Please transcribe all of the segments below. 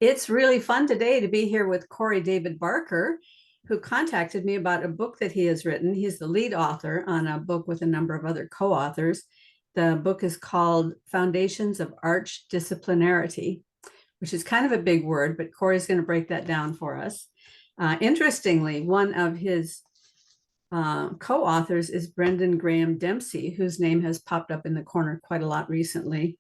It's really fun today to be here with Cory David Barker, who contacted me about a book that he has written. He's the lead author on a book with a number of other co-authors. The book is called Foundations of Arch Disciplinarity, which is kind of a big word, but Cory's going to break that down for us. Interestingly, one of his co-authors is Brendan Graham Dempsey, whose name has popped up in the corner quite a lot recently.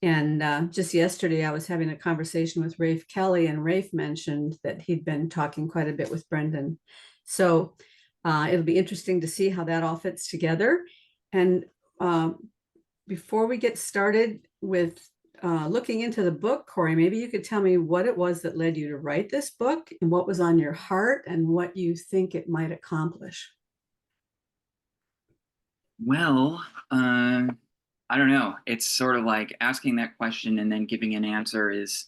And just yesterday, I was having a conversation with Rafe Kelly, and Rafe mentioned that he'd been talking quite a bit with Brendan. So it'll be interesting to see how that all fits together. And before we get started with looking into the book, Cory, maybe you could tell me what it was that led you to write this book and what was on your heart and what you think it might accomplish. Well, I don't know. It's sort of like asking that question and then giving an answer is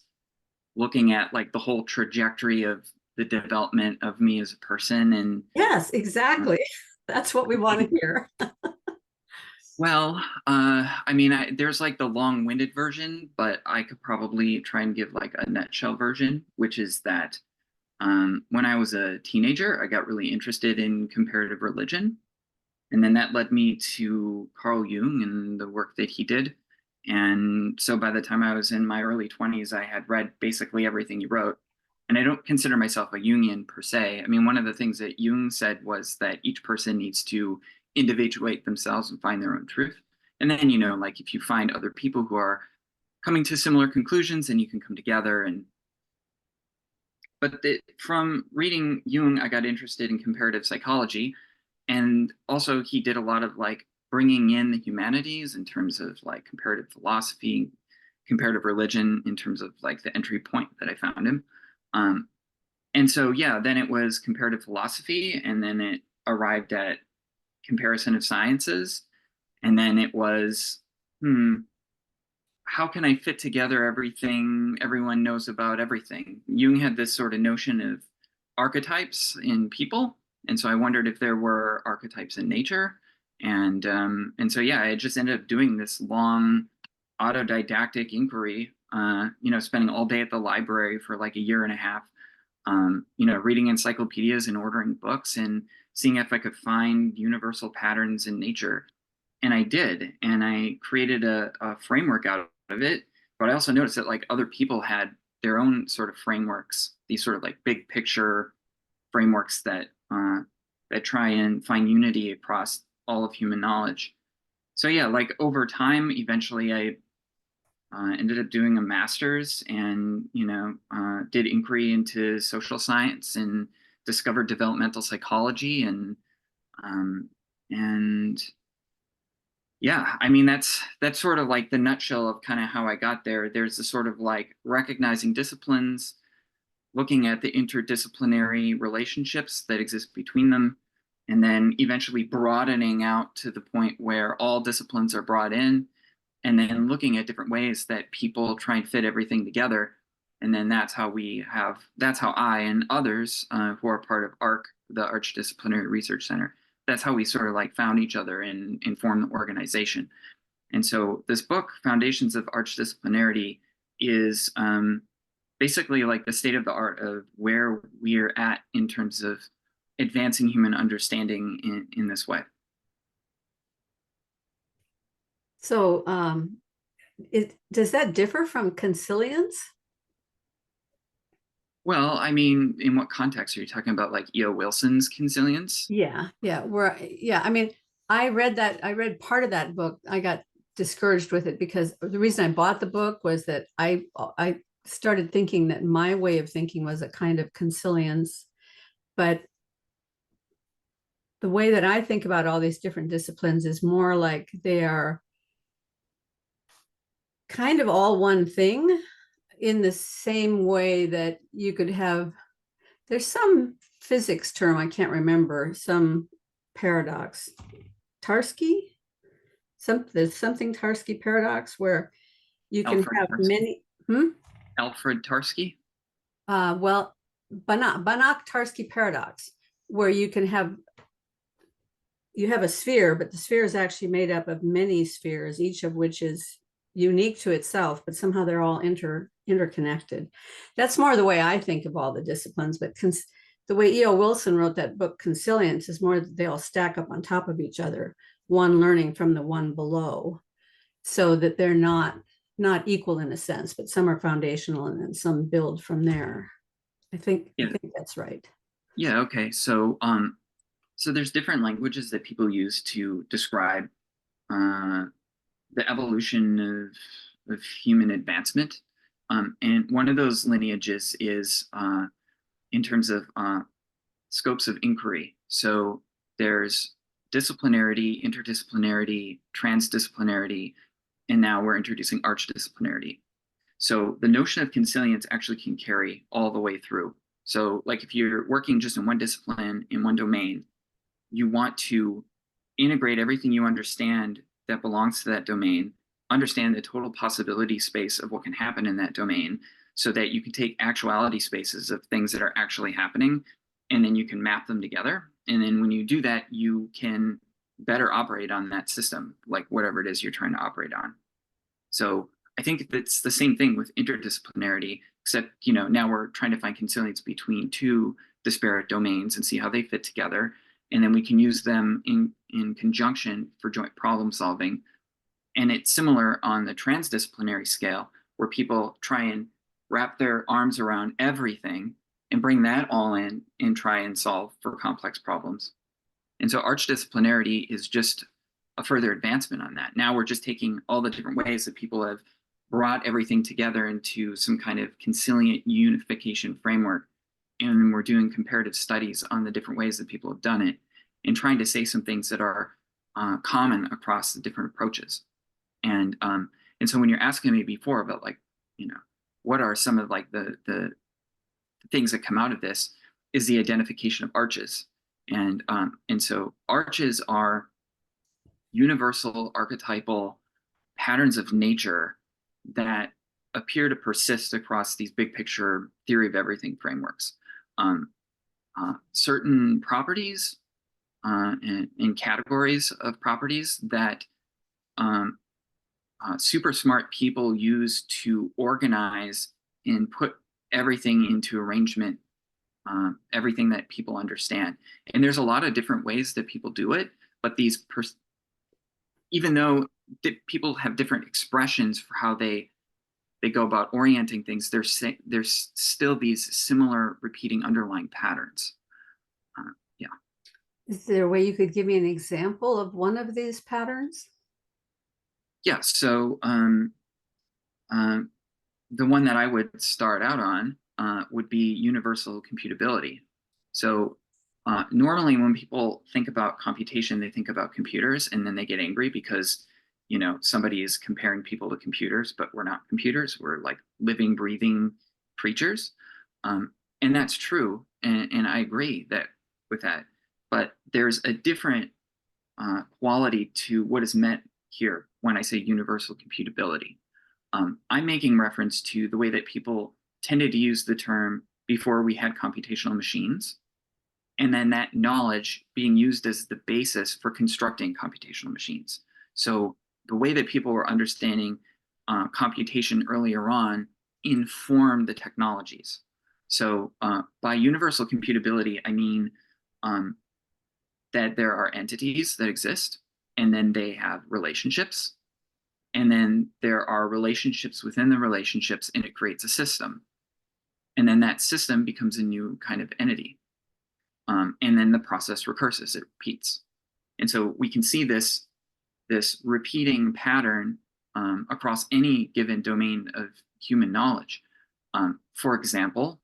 looking at like the whole trajectory of the development of me as a person. And yes, exactly. That's what we want to hear. well, I mean, there's like the long-winded version, but I could probably try and give like a nutshell version, which is that when I was a teenager, I got really interested in comparative religion. And then that led me to Carl Jung and the work that he did. And so by the time I was in my early 20s, I had read basically everything he wrote. And I don't consider myself a Jungian per se. I mean, one of the things that Jung said was that each person needs to individuate themselves and find their own truth. And then, like if you find other people who are coming to similar conclusions, then you can come together. But from reading Jung, I got interested in comparative psychology. And also he did a lot of like bringing in the humanities in terms of like comparative philosophy, comparative religion in terms of like the entry point that I found him. And so, yeah, then it was comparative philosophy, and then it arrived at comparison of sciences. And then it was, how can I fit together everything everyone knows about everything? Jung had this sort of notion of archetypes in people. And so I wondered if there were archetypes in nature. And so, yeah, I just ended up doing this long autodidactic inquiry, spending all day at the library for like a year and a half, reading encyclopedias and ordering books and seeing if I could find universal patterns in nature. And I did. And I created a framework out of it. But I also noticed that like other people had their own sort of frameworks, these sort of like big picture frameworks that try and find unity across all of human knowledge. So yeah, like over time, eventually I ended up doing a master's and, did inquiry into social science and discovered developmental psychology and yeah, I mean, that's sort of like the nutshell of kind of how I got there. There's this sort of like recognizing disciplines, looking at the interdisciplinary relationships that exist between them, and then eventually broadening out to the point where all disciplines are brought in, and then looking at different ways that people try and fit everything together. And then that's how I and others who are part of the Arch Disciplinary Research Center, that's how we sort of like found each other and formed the organization. And so this book, Foundations of Arch Disciplinarity, is basically like the state of the art of where we're at in terms of advancing human understanding in this way. So does that differ from consilience? Well, I mean, in what context are you talking about, like E.O. Wilson's consilience? Yeah. I mean, I read part of that book. I got discouraged with it because the reason I bought the book was that I started thinking that my way of thinking was a kind of consilience, but the way that I think about all these different disciplines is more like they are kind of all one thing, in the same way that you could have, there's some physics term, I can't remember, some paradox, Tarski, there's something Tarski paradox where you can have many. Alfred Tarski? Well, Banach-Tarski paradox, where you have a sphere, but the sphere is actually made up of many spheres, each of which is unique to itself, but somehow they're all interconnected. That's more the way I think of all the disciplines, but the way E.O. Wilson wrote that book, Consilience, is more that they all stack up on top of each other, one learning from the one below, so that they're not equal in a sense, but some are foundational and then some build from there. I think that's right. Yeah, okay. So so there's different languages that people use to describe the evolution of human advancement. And one of those lineages is in terms of scopes of inquiry. So there's disciplinarity, interdisciplinarity, transdisciplinarity, and now we're introducing archdisciplinarity. So the notion of consilience actually can carry all the way through. So like if you're working just in one discipline, in one domain, you want to integrate everything you understand that belongs to that domain, understand the total possibility space of what can happen in that domain, so that you can take actuality spaces of things that are actually happening, and then you can map them together. And then when you do that, you can better operate on that system, like whatever it is you're trying to operate on. So I think it's the same thing with interdisciplinarity, except, you know, now we're trying to find consilience between two disparate domains and see how they fit together. And then we can use them in conjunction for joint problem solving. And it's similar on the transdisciplinary scale, where people try and wrap their arms around everything and bring that all in and try and solve for complex problems. And so archdisciplinarity is just a further advancement on that. Now we're just taking all the different ways that people have brought everything together into some kind of consilient unification framework. And we're doing comparative studies on the different ways that people have done it and trying to say some things that are common across the different approaches. And so when you're asking me before about, like, you know, what are some of like the things that come out of this, is the identification of arches. And so arches are universal archetypal patterns of nature that appear to persist across these big picture theory of everything frameworks. Certain properties and categories of properties that super smart people use to organize and put everything into arrangement, everything that people understand. And there's a lot of different ways that people do it, but these, even though people have different expressions for how they go about orienting things, there's still these similar repeating underlying patterns. Yeah. Is there a way you could give me an example of one of these patterns? Yeah, so the one that I would start out on would be universal computability. So normally when people think about computation, they think about computers, and then they get angry because, you know, somebody is comparing people to computers, but we're not computers. We're like living, breathing creatures. And that's true. And I agree with that. But there's a different quality to what is meant here when I say universal computability. I'm making reference to the way that people tended to use the term before we had computational machines, and then that knowledge being used as the basis for constructing computational machines. So the way that people were understanding computation earlier on informed the technologies. So by universal computability, I mean that there are entities that exist, and then they have relationships, and then there are relationships within the relationships, and it creates a system. And then that system becomes a new kind of entity. And then the process recurses, it repeats. And so we can see this repeating pattern across any given domain of human knowledge. For example,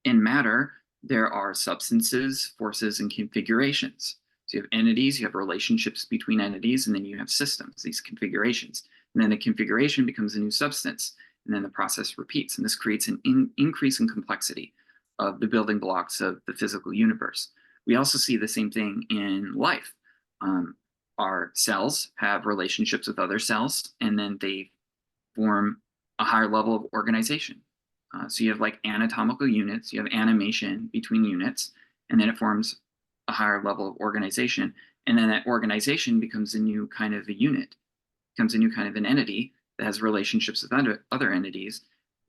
in matter, there are substances, forces, and configurations. So you have entities, you have relationships between entities, and then you have systems, these configurations. And then the configuration becomes a new substance, and then the process repeats. And this creates an increase in complexity of the building blocks of the physical universe. We also see the same thing in life. Our cells have relationships with other cells, and then they form a higher level of organization. So you have like anatomical units, you have animation between units, and then it forms a higher level of organization. And then that organization becomes a new kind of a unit, becomes a new kind of an entity that has relationships with other entities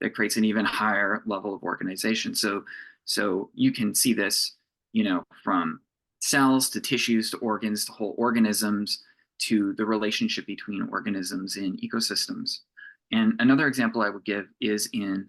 that creates an even higher level of organization. So you can see this, from cells to tissues to organs to whole organisms to the relationship between organisms in ecosystems. And another example I would give is in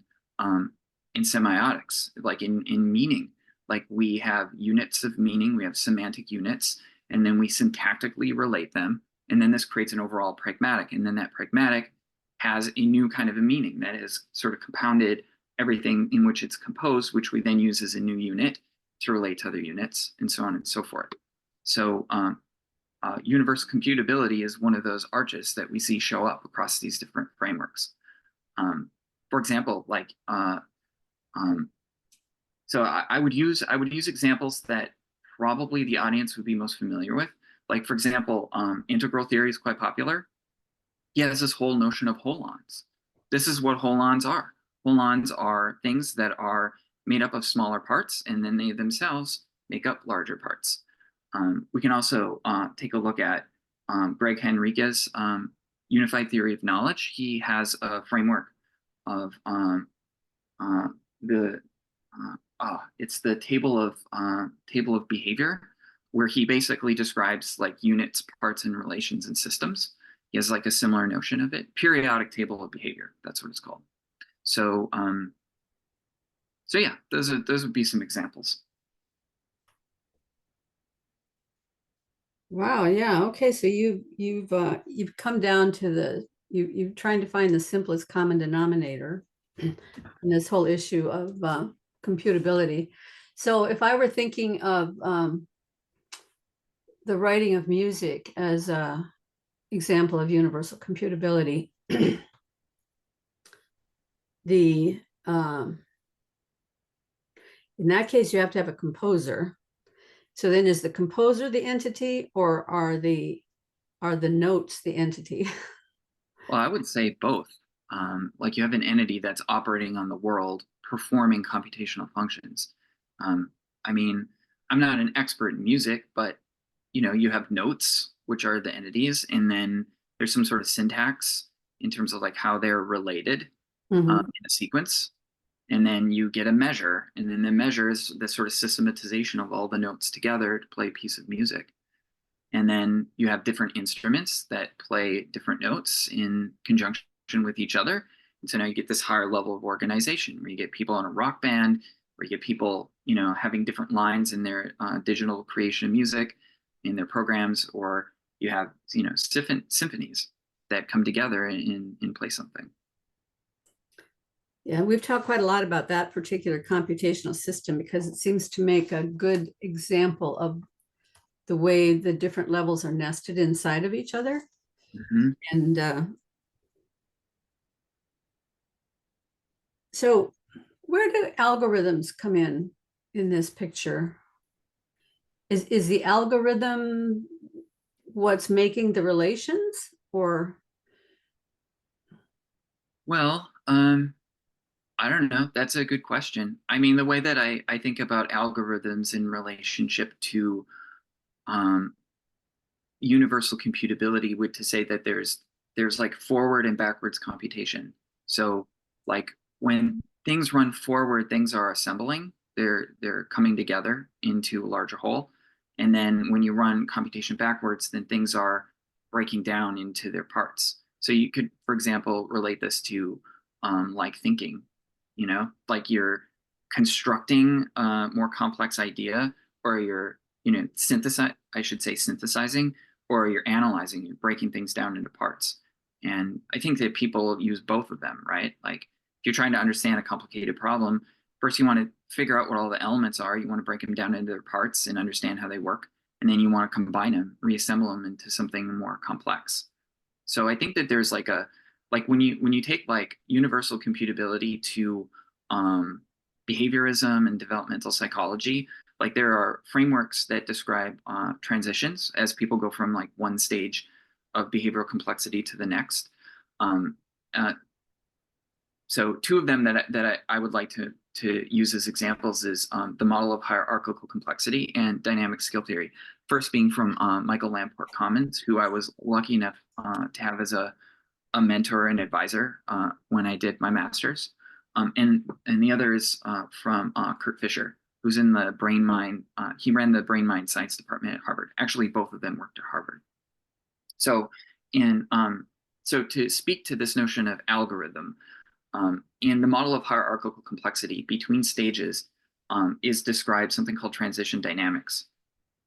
semiotics, like in meaning. Like we have units of meaning, we have semantic units, and then we syntactically relate them. And then this creates an overall pragmatic. And then that pragmatic has a new kind of a meaning that is sort of compounded everything in which it's composed, which we then use as a new unit to relate to other units, and so on and so forth. So universal computability is one of those arches that we see show up across these different frameworks. For example, like so I would use examples that probably the audience would be most familiar with. Like, for example, integral theory is quite popular. He has this whole notion of holons. This is what holons are. Holons are things that are made up of smaller parts, and then they themselves make up larger parts. We can also take a look at Greg Henrique's unified theory of knowledge. He has a framework of it's the table of behavior, where he basically describes like units, parts, and relations and systems. He has like a similar notion of it. Periodic table of behavior, that's what it's called. So so yeah, those would be some examples. Wow. Yeah. Okay. So you've come down to you're trying to find the simplest common denominator in this whole issue of computability. So if I were thinking of the writing of music as a example of universal computability, in that case, you have to have a composer. So then is the composer the entity, or are the notes the entity? Well, I would say both. Like you have an entity that's operating on the world, performing computational functions. I mean, I'm not an expert in music, but you have notes, which are the entities, and then there's some sort of syntax in terms of like how they're related in a sequence. And then you get a measure, and then the measure is the sort of systematization of all the notes together to play a piece of music. And then you have different instruments that play different notes in conjunction with each other. And so now you get this higher level of organization, where you get people in a rock band, where you get people, having different lines in their digital creation of music, in their programs, or you have, symphonies that come together and play something. Yeah, we've talked quite a lot about that particular computational system because it seems to make a good example of the way the different levels are nested inside of each other. And so where do algorithms come in this picture? Is the algorithm what's making the relations, or? Well, I don't know. That's a good question. I mean, the way that I think about algorithms in relationship to universal computability would to say that there's like forward and backwards computation. So like when things run forward, things are assembling, they're coming together into a larger whole. And then when you run computation backwards, then things are breaking down into their parts. So you could, for example, relate this to like thinking, like you're constructing a more complex idea, or you're, synthesizing, or you're analyzing, you're breaking things down into parts. And I think that people use both of them, right? Like if you're trying to understand a complicated problem, first you want to figure out what all the elements are. You want to break them down into their parts and understand how they work. And then you want to combine them, reassemble them into something more complex. So I think that there's like when you take like universal computability to behaviorism and developmental psychology, like there are frameworks that describe transitions as people go from like one stage of behavioral complexity to the next. So two of them that I would like to use as examples is the model of hierarchical complexity and dynamic skill theory. First being from Michael Lamport Commons, who I was lucky enough to have as a mentor and advisor when I did my master's. And the other is from Kurt Fisher, who's in the brain mind. He ran the brain mind science department at Harvard. Actually, both of them worked at Harvard. So so to speak to this notion of algorithm, in the model of hierarchical complexity between stages is described something called transition dynamics.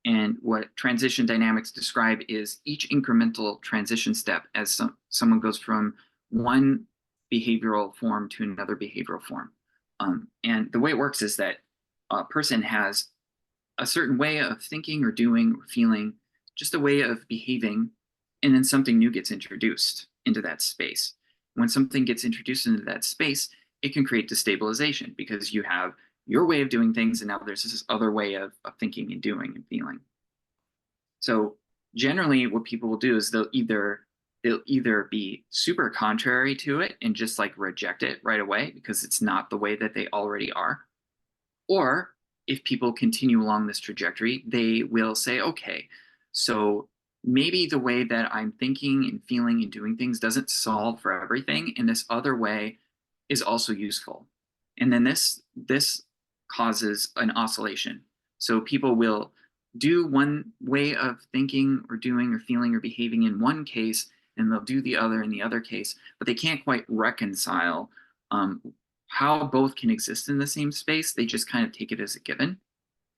And what transition dynamics describe is each incremental transition step as someone goes from one behavioral form to another behavioral form. And the way it works is that a person has a certain way of thinking or doing or feeling, just a way of behaving, and then something new gets introduced into that space. When something gets introduced into that space, it can create destabilization because you have your way of doing things, and now there's this other way of thinking and doing and feeling. So generally what people will do is they'll either be super contrary to it and just like reject it right away because it's not the way that they already are. Or if people continue along this trajectory, they will say, okay, so maybe the way that I'm thinking and feeling and doing things doesn't solve for everything, and this other way is also useful. And then this causes an oscillation. So people will do one way of thinking or doing or feeling or behaving in one case, and they'll do the other in the other case, but they can't quite reconcile how both can exist in the same space. They just kind of take it as a given.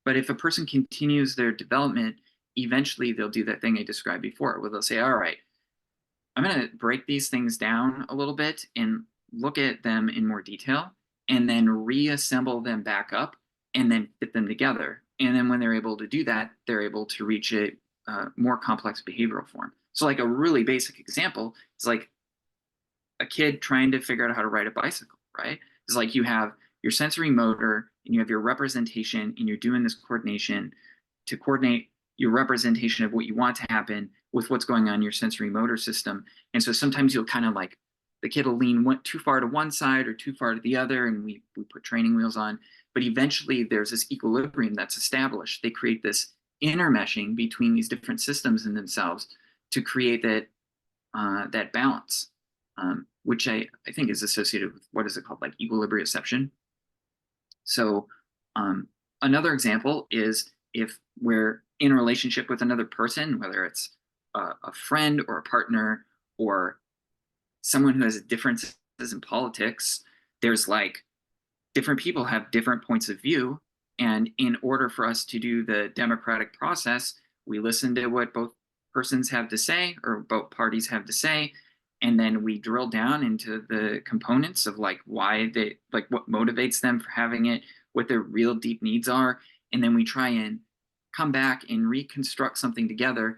But if a person continues their development, eventually they'll do that thing I described before, where they'll say, all right, I'm going to break these things down a little bit and look at them in more detail, and then reassemble them back up and then fit them together. And then when they're able to do that, they're able to reach a more complex behavioral form. So like a really basic example is like a kid trying to figure out how to ride a bicycle, right? It's like you have your sensory motor and you have your representation, and you're doing this coordination to coordinate your representation of what you want to happen with what's going on in your sensory motor system. And so sometimes you'll kind of like, the kid will lean too far to one side or too far to the other, and we put training wheels on. But eventually there's this equilibrium that's established. They create this intermeshing between these different systems in themselves to create that balance, which I think is associated with, what is it called, like equilibrioception. So another example is if we're in a relationship with another person, whether it's a friend or a partner or someone who has differences in politics, there's like different people have different points of view. And in order for us to do the democratic process, we listen to what both persons have to say or both parties have to say. And then we drill down into the components of like why they, like what motivates them for having it, what their real deep needs are. And then we try and come back and reconstruct something together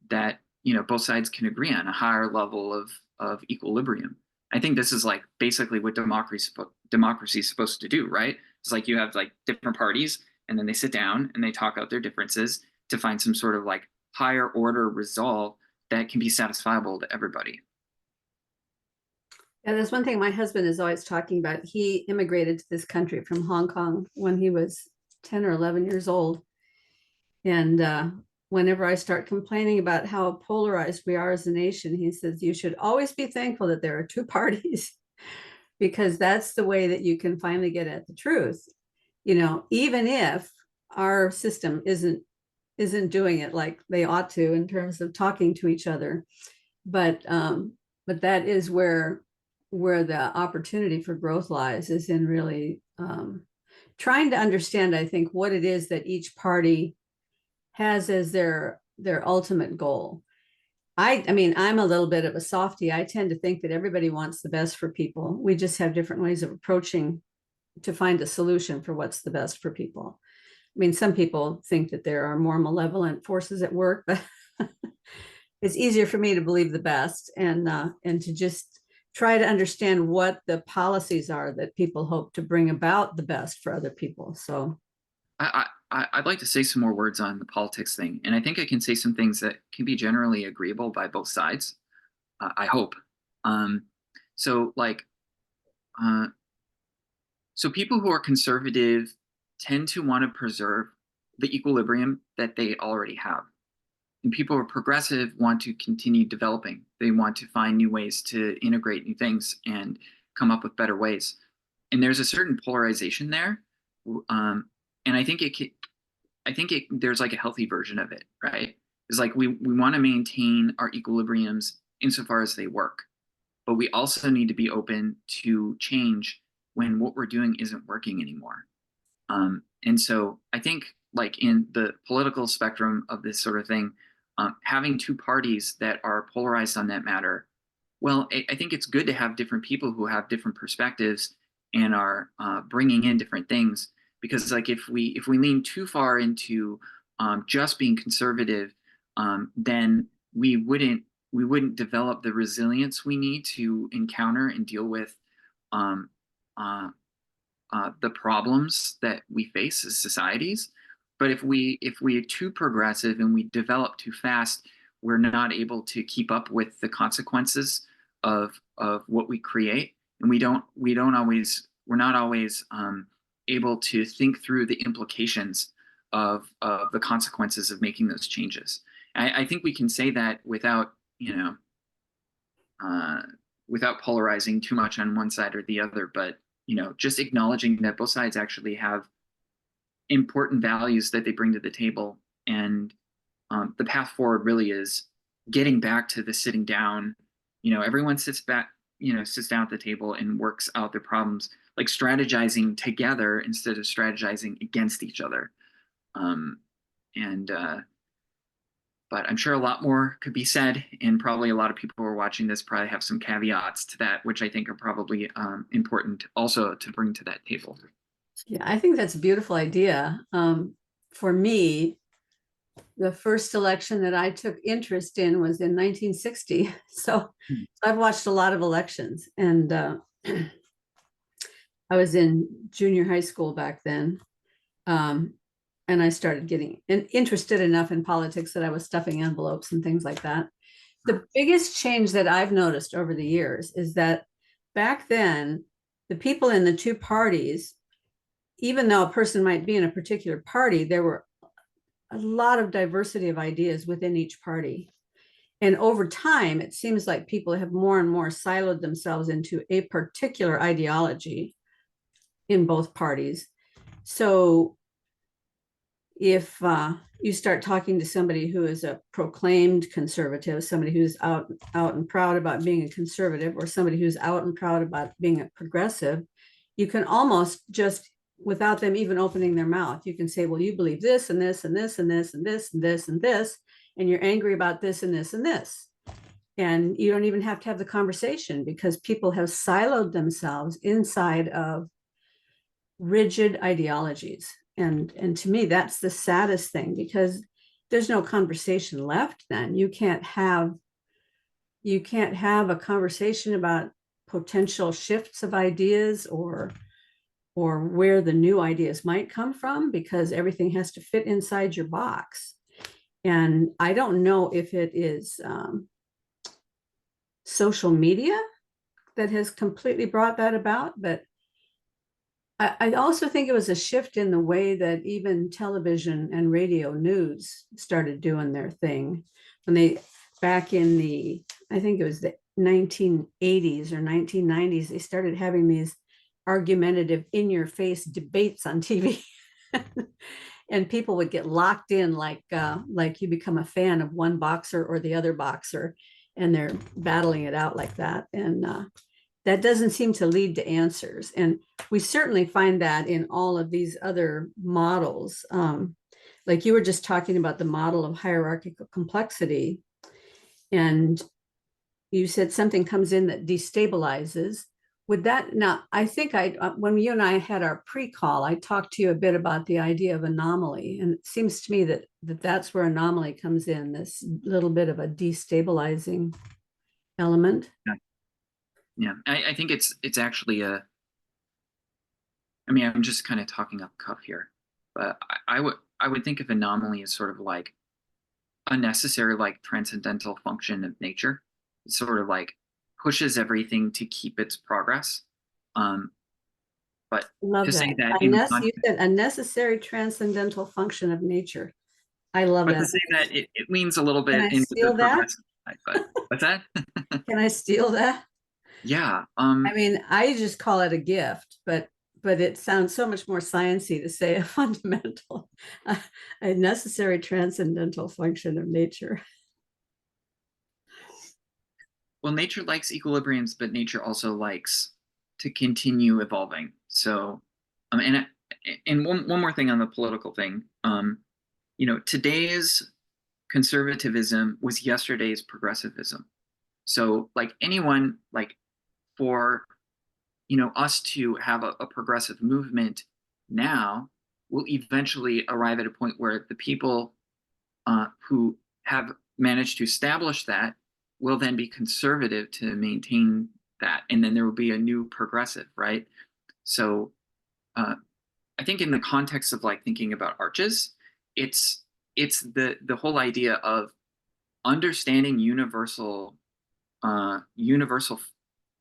that, you know, both sides can agree on, a higher level of equilibrium. I think this is like basically what democracy is supposed to do, right? It's like you have like different parties, and then they sit down and they talk out their differences to find some sort of like higher order resolve that can be satisfiable to everybody. Yeah, there's one thing my husband is always talking about. He immigrated to this country from Hong Kong when he was 10 or 11 years old. And whenever I start complaining about how polarized we are as a nation, he says, you should always be thankful that there are two parties, because that's the way that you can finally get at the truth. You know, even if our system isn't doing it like they ought to in terms of talking to each other. But that is where the opportunity for growth lies, is in really trying to understand, I think, what it is that each party has as their ultimate goal. I mean, I'm a little bit of a softie. I tend to think that everybody wants the best for people. We just have different ways of approaching to find a solution for what's the best for people. I mean, some people think that there are more malevolent forces at work, but it's easier for me to believe the best and to just try to understand what the policies are that people hope to bring about the best for other people. So I'd like to say some more words on the politics thing, and I think I can say some things that can be generally agreeable by both sides. I hope. So like, so people who are conservative tend to want to preserve the equilibrium that they already have. And people who are progressive want to continue developing. They want to find new ways to integrate new things and come up with better ways. and there's a certain polarization there, and I think there's like a healthy version of it, right? It's like we want to maintain our equilibriums insofar as they work, but we also need to be open to change when what we're doing isn't working anymore. And so I think, like, in the political spectrum of this sort of thing, having two parties that are polarized on that matter, well, I think it's good to have different people who have different perspectives and are bringing in different things. Because, like, if we lean too far into just being conservative, then we wouldn't develop the resilience we need to encounter and deal with um, the problems that we face as societies. But if we are too progressive and we develop too fast, we're not able to keep up with the consequences of what we create, and we're not always able to think through the implications of the consequences of making those changes. I think we can say that without without polarizing too much on one side or the other, but just acknowledging that both sides actually have important values that they bring to the table, and the path forward really is getting back to the sitting down. Everyone sits down at the table and works out their problems, like strategizing together instead of strategizing against each other. But I'm sure a lot more could be said, and probably a lot of people who are watching this probably have some caveats to that, which I think are probably important also to bring to that table. Yeah, I think that's a beautiful idea. For me, the first election that I took interest in was in 1960. So I've watched a lot of elections, and I was in junior high school back then. And I started getting interested enough in politics that I was stuffing envelopes and things like that. The biggest change that I've noticed over the years is that back then, the people in the two parties, even though a person might be in a particular party, there were a lot of diversity of ideas within each party. And over time, it seems like people have more and more siloed themselves into a particular ideology in both parties. So if you start talking to somebody who is a proclaimed conservative, somebody who's out and proud about being a conservative, or somebody who's out and proud about being a progressive, you can almost just, without them even opening their mouth, you can say, well, you believe this and this and this and this and this and this and this, and you're angry about this and this and this. And you don't even have to have the conversation, because people have siloed themselves inside of rigid ideologies. And to me, that's the saddest thing, because there's no conversation left. Then you can't have a conversation about potential shifts of ideas or where the new ideas might come from, because everything has to fit inside your box. And I don't know if it is social media that has completely brought that about, but I also think it was a shift in the way that even television and radio news started doing their thing. When they, back in the, I think it was the 1980s or 1990s, they started having these argumentative, in-your-face debates on TV. And people would get locked in like you become a fan of one boxer or the other boxer, and they're battling it out like that. And that doesn't seem to lead to answers. And we certainly find that in all of these other models. Like you were just talking about the model of hierarchical complexity. And you said something comes in that destabilizes. Would that, now, I think when you and I had our pre-call, I talked to you a bit about the idea of anomaly. And it seems to me that that's where anomaly comes in, this little bit of a destabilizing element. Yeah, I think it's actually I mean, I'm just kind of talking up cuff here, but I would think of anomaly as sort of like a necessary, like, transcendental function of nature. It sort of like pushes everything to keep its progress. But Love to that. say that You said a necessary transcendental function of nature. I love but that. to say that it leans a little Can bit I into the steal that? progressive side, but what's that? Can I steal that? Yeah. I mean, I just call it a gift, but it sounds so much more sciencey to say a fundamental, a necessary transcendental function of nature. Well, nature likes equilibriums, but nature also likes to continue evolving. So, and one more thing on the political thing. Today's conservatism was yesterday's progressivism. So, like anyone, like for us to have a progressive movement now will eventually arrive at a point where the people who have managed to establish that will then be conservative to maintain that, and then there will be a new progressive, right? So uh, I think in the context of like thinking about arches, it's the whole idea of understanding universal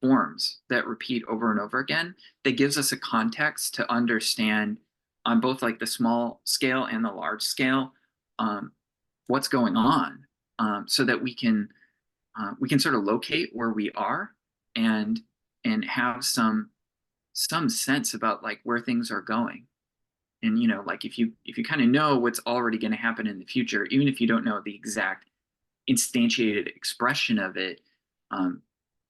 forms that repeat over and over again, that gives us a context to understand on both like the small scale and the large scale um, what's going on, so that we can sort of locate where we are and have some sense about like where things are going. And like if you kind of know what's already going to happen in the future, even if you don't know the exact instantiated expression of it,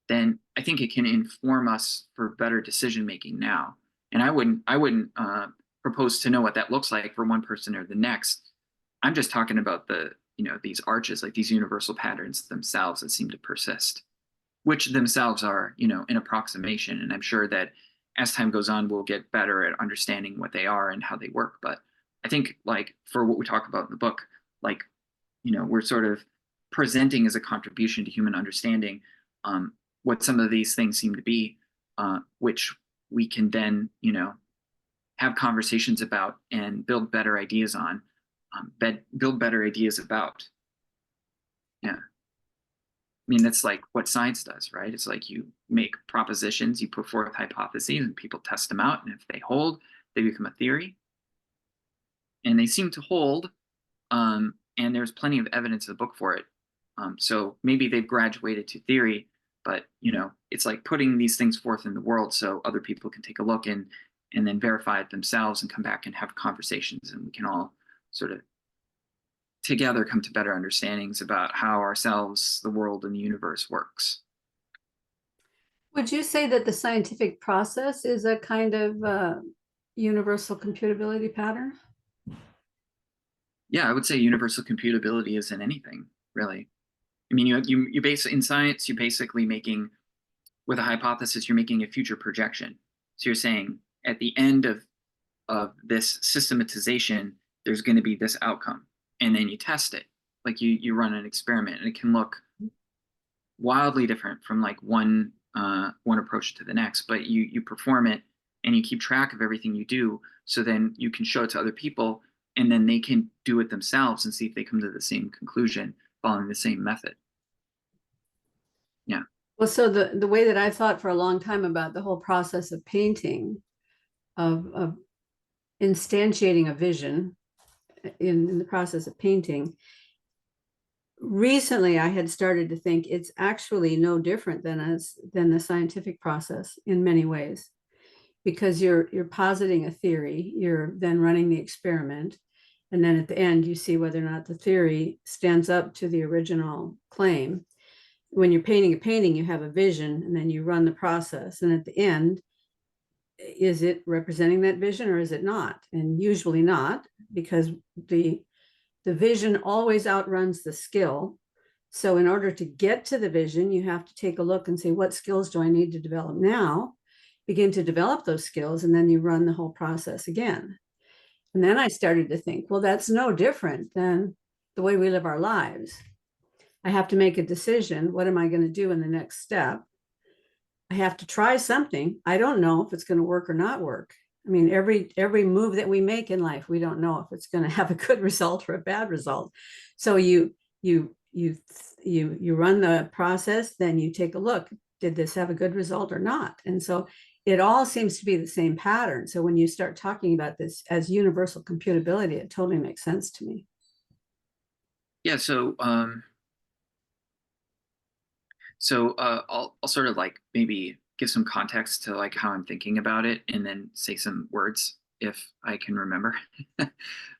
then I think it can inform us for better decision making now. And I wouldn't propose to know what that looks like for one person or the next. I'm just talking about these arches, like these universal patterns themselves that seem to persist, which themselves are an approximation. And I'm sure that as time goes on, we'll get better at understanding what they are and how they work. But I think like for what we talk about in the book, like we're sort of presenting as a contribution to human understanding what some of these things seem to be, which we can then have conversations about and build better ideas on, build better ideas about. Yeah. I mean, that's like what science does, right? It's like you make propositions, you put forth hypotheses, and people test them out. And if they hold, they become a theory. And they seem to hold. And there's plenty of evidence in the book for it. So maybe they've graduated to theory, but it's like putting these things forth in the world so other people can take a look and then verify it themselves and come back and have conversations, and we can all sort of together come to better understandings about how ourselves, the world, and the universe works. Would you say that the scientific process is a kind of universal computability pattern? Yeah, I would say universal computability isn't anything really. I mean, you base in science, you basically making with a hypothesis, you're making a future projection. So you're saying at the end of this systematization, there's going to be this outcome, and then you test it. Like you run an experiment, and it can look wildly different from like one approach to the next, but you perform it and you keep track of everything you do, so then you can show it to other people, and then they can do it themselves and see if they come to the same conclusion following the same method. Yeah. Well, so the way that I thought for a long time about the whole process of painting, of instantiating a vision in the process of painting, recently I had started to think it's actually no different than the scientific process in many ways, because you're positing a theory, you're then running the experiment, and then at the end you see whether or not the theory stands up to the original claim. When you're painting a painting, you have a vision, and then you run the process, and at the end, is it representing that vision or is it not? And usually not, because the vision always outruns the skill. So in order to get to the vision, you have to take a look and say, what skills do I need to develop now? Begin to develop those skills, and then you run the whole process again. And then I started to think, well, that's no different than the way we live our lives. I have to make a decision. What am I going to do in the next step? I have to try something. I don't know if it's going to work or not work. I mean, every move that we make in life, we don't know if it's going to have a good result or a bad result. So you run the process, then you take a look. Did this have a good result or not? And so it all seems to be the same pattern. So when you start talking about this as universal computability, it totally makes sense to me. Yeah. So I'll sort of like maybe give some context to like how I'm thinking about it, and then say some words if I can remember.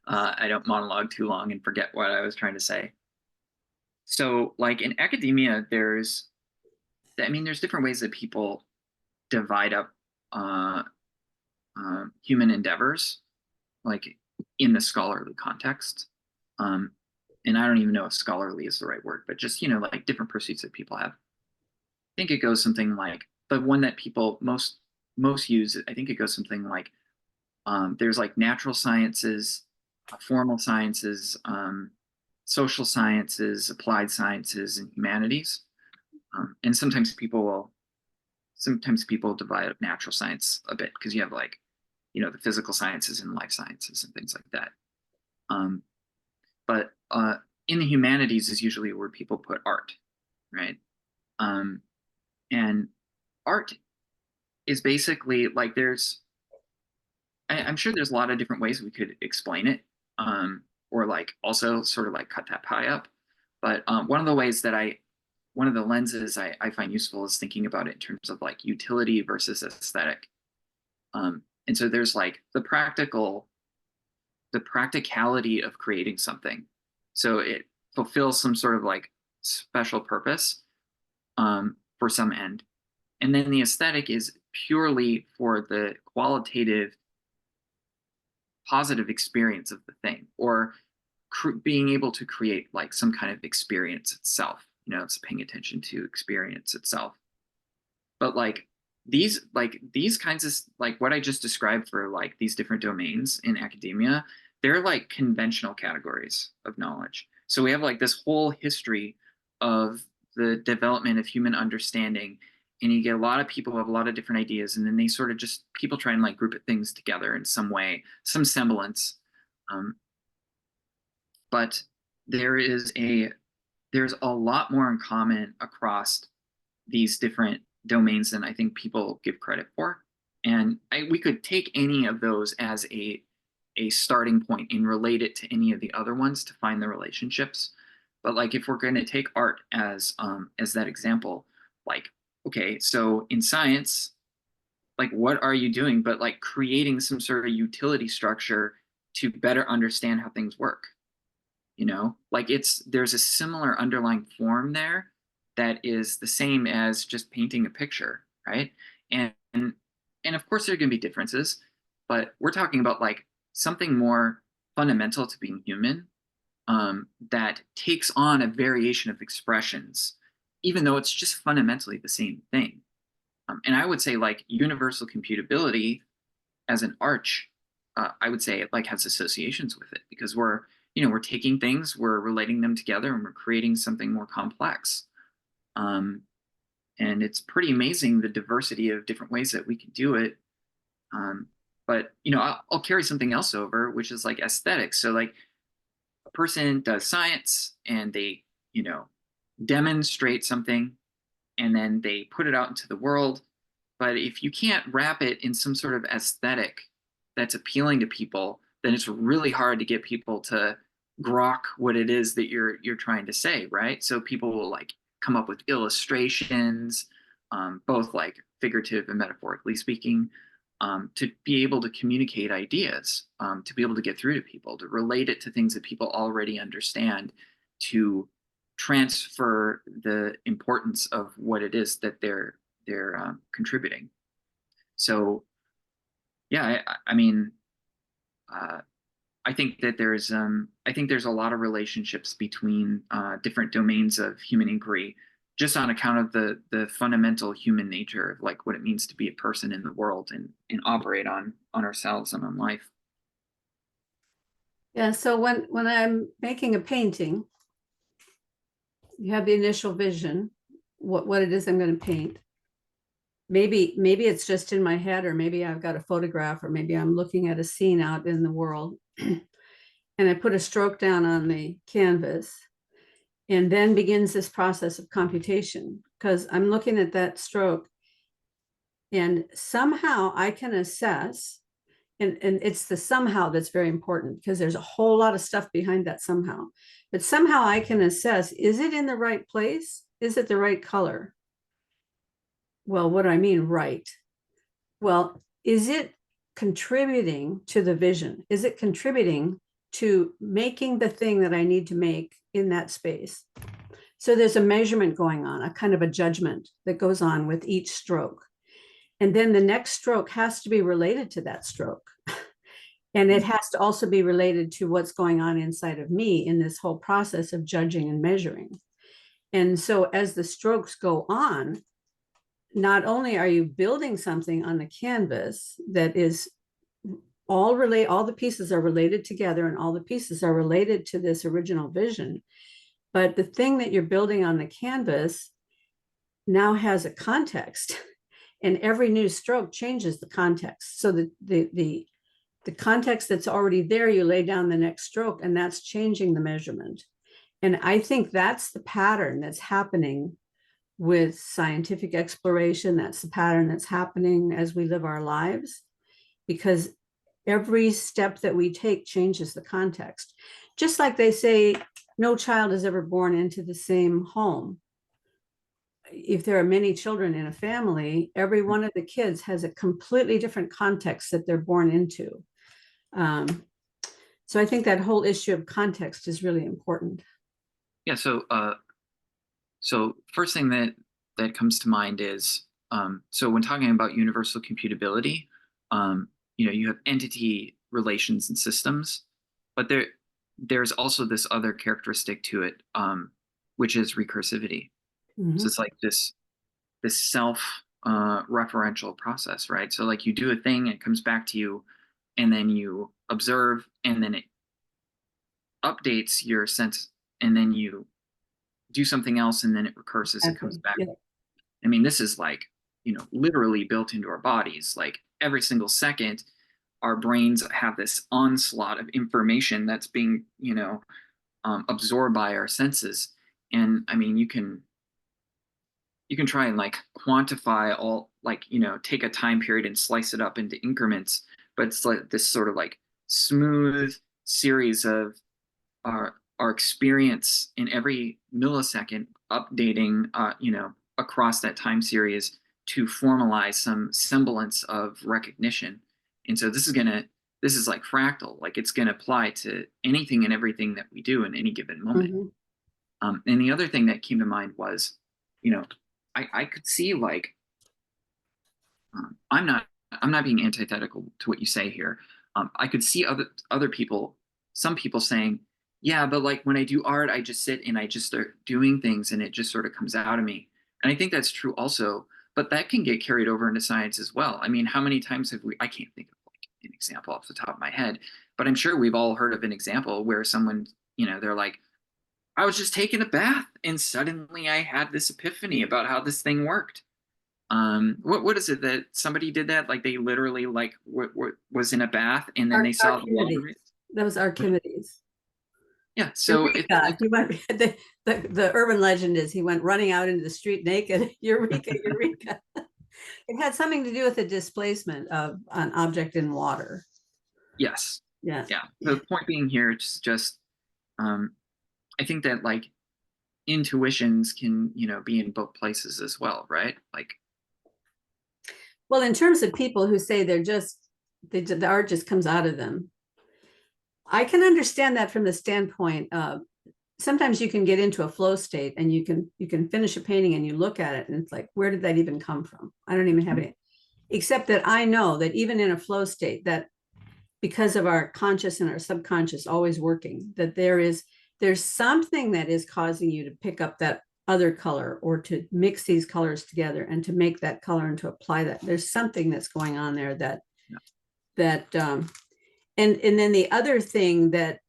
I don't monologue too long and forget what I was trying to say. So like in academia, there's different ways that people divide up uh, human endeavors, like in the scholarly context. Um, and I don't even know if scholarly is the right word, but just, like different pursuits that people have. I think it goes something like the one that people most use. I think it goes something like there's like natural sciences, formal sciences, social sciences, applied sciences, and humanities. And sometimes people divide up natural science a bit because you have like, the physical sciences and life sciences and things like that. Um, but in the humanities is usually where people put art, right? Um, and art is basically like I'm sure there's a lot of different ways we could explain it, or like also sort of like cut that pie up. But one of the lenses I find useful is thinking about it in terms of like utility versus aesthetic. And so there's like the practicality of creating something. So it fulfills some sort of like special purpose for some end. And then the aesthetic is purely for the qualitative positive experience of the thing, or being able to create like some kind of experience itself. It's paying attention to experience itself. But these kinds of like what I just described for like these different domains in academia, they're like conventional categories of knowledge. So we have like this whole history of the development of human understanding, and you get a lot of people who have a lot of different ideas, and then they sort of just people try and like group things together in some way, some semblance. But there is there's a lot more in common across these different domains than I think people give credit for. And we could take any of those as a starting point and relate it to any of the other ones to find the relationships. But like if we're going to take art as that example, like okay, so in science, like what are you doing but like creating some sort of utility structure to better understand how things work? Like there's a similar underlying form there that is the same as just painting a picture, right? And of course there are going to be differences, but we're talking about like something more fundamental to being human, that takes on a variation of expressions, even though it's just fundamentally the same thing. And I would say like universal computability as an arch, I would say it like has associations with it because we're taking things, we're relating them together, and we're creating something more complex. And it's pretty amazing the diversity of different ways that we can do it. But I'll carry something else over, which is like aesthetics. So like a person does science and they demonstrate something, and then they put it out into the world. But if you can't wrap it in some sort of aesthetic that's appealing to people, then it's really hard to get people to grok what it is that you're trying to say, right? So people will like come up with illustrations, both like figurative and metaphorically speaking, to be able to communicate ideas, to be able to get through to people, to relate it to things that people already understand, to transfer the importance of what it is that they're contributing. So yeah, I mean, I think that there's a lot of relationships between different domains of human inquiry, just on account of the fundamental human nature of like what it means to be a person in the world and operate on ourselves and on life. Yeah, so when I'm making a painting, you have the initial vision, what it is I'm going to paint. Maybe it's just in my head, or maybe I've got a photograph, or maybe I'm looking at a scene out in the world. And I put a stroke down on the canvas, and then begins this process of computation, because I'm looking at that stroke and somehow I can assess, and it's the somehow that's very important, because there's a whole lot of stuff behind that somehow, but somehow I can assess, is it in the right place? is it the right color? Well, what do I mean, right? Well, is it contributing to the vision? Is it contributing to making the thing that I need to make in that space? So there's a measurement going on, a kind of a judgment that goes on with each stroke. And then the next stroke has to be related to that stroke. And it has to also be related to what's going on inside of me in this whole process of judging and measuring. And so as the strokes go on, not only are you building something on the canvas that is all the pieces are related together and all the pieces are related to this original vision, but the thing that you're building on the canvas now has a context, and every new stroke changes the context. So the context that's already there, you lay down the next stroke, and that's changing the measurement. And I think that's the pattern that's happening with scientific exploration. That's the pattern that's happening as we live our lives, because every step that we take changes the context. Just like they say, no child is ever born into the same home. If there are many children in a family, every one of the kids has a completely different context that they're born into. So I think that whole issue of context is really important. Yeah. So first thing that comes to mind is so when talking about universal computability, you have entity relations and systems, but there's also this other characteristic to it, which is recursivity. Mm-hmm. So it's like this self referential process, right? So like you do a thing, it comes back to you, and then you observe, and then it updates your sense, and then you do something else, and then it recurses. Exactly. It comes back. Yeah. I mean, this is like, literally built into our bodies. Like every single second, our brains have this onslaught of information that's being, absorbed by our senses. And I mean, you can try and like quantify all, like, take a time period and slice it up into increments, but it's like this sort of like smooth series of our experience in every millisecond updating, across that time series to formalize some semblance of recognition. And so this is like fractal, like it's going to apply to anything and everything that we do in any given moment. Mm-hmm. And the other thing that came to mind was, I could see like, I'm not being antithetical to what you say here. I could see other people, some people saying, yeah, but like when I do art, I just sit and I just start doing things and it just sort of comes out of me. And I think that's true also, but that can get carried over into science as well. I mean, how many times have I can't think of like an example off the top of my head, but I'm sure we've all heard of an example where someone, they're like, I was just taking a bath and suddenly I had this epiphany about how this thing worked. What is it that somebody did that? Like they literally like was in a bath and then they saw the water. That was Archimedes. Yeah, so Eureka. He went. The urban legend is he went running out into the street naked. Eureka, eureka! It had something to do with the displacement of an object in water. Yes. Yeah. Yeah. The point being here, it's just, I think that like intuitions can, be in both places as well, right? Like. Well, in terms of people who say the art just comes out of them, I can understand that from the standpoint of sometimes you can get into a flow state and you can finish a painting and you look at it and it's like, where did that even come from? I don't even have any, except that I know that even in a flow state, that because of our conscious and our subconscious always working, that there's something that is causing you to pick up that other color or to mix these colors together and to make that color and to apply that. There's something that's going on there and then the other thing that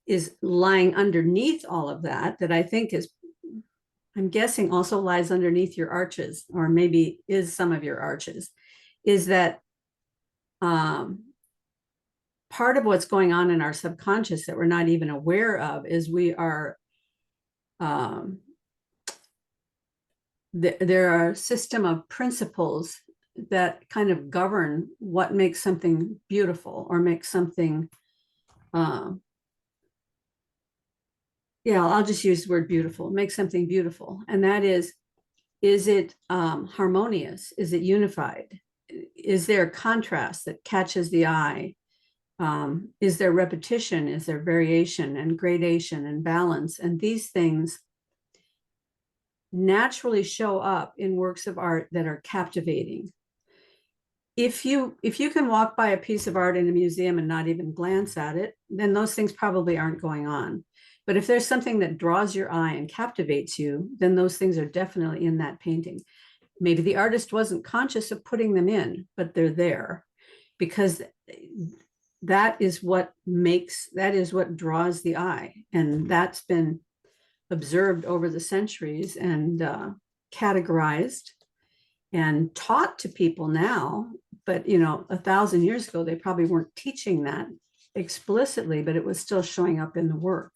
is lying underneath all of that I think is, I'm guessing also lies underneath your arches, or maybe is some of your arches, is that part of what's going on in our subconscious that we're not even aware of is we are, there are a system of principles that kind of govern what makes something beautiful or makes something Yeah, I'll just use the word beautiful, make something beautiful. And that is it harmonious? Is it unified? Is there contrast that catches the eye? Is there repetition? Is there variation and gradation and balance? And these things naturally show up in works of art that are captivating. If you can walk by a piece of art in a museum and not even glance at it, then those things probably aren't going on. But if there's something that draws your eye and captivates you, then those things are definitely in that painting. Maybe the artist wasn't conscious of putting them in, but they're there because that is what draws the eye. And that's been observed over the centuries and categorized and taught to people now. But 1,000 years ago, they probably weren't teaching that explicitly, but it was still showing up in the work.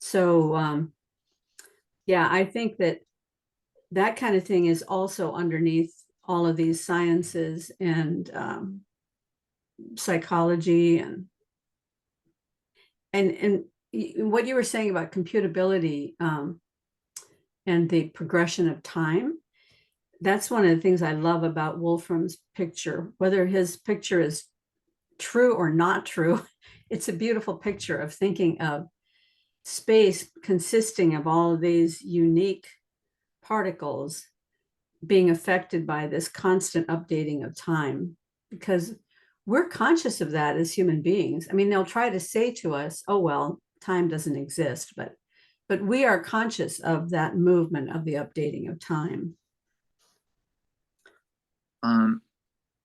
So yeah, I think that kind of thing is also underneath all of these sciences and psychology and what you were saying about computability and the progression of time. That's one of the things I love about Wolfram's picture, whether his picture is true or not true. It's a beautiful picture of thinking of space consisting of all of these unique particles being affected by this constant updating of time, because we're conscious of that as human beings. I mean, they'll try to say to us, oh, well, time doesn't exist, but we are conscious of that movement of the updating of time.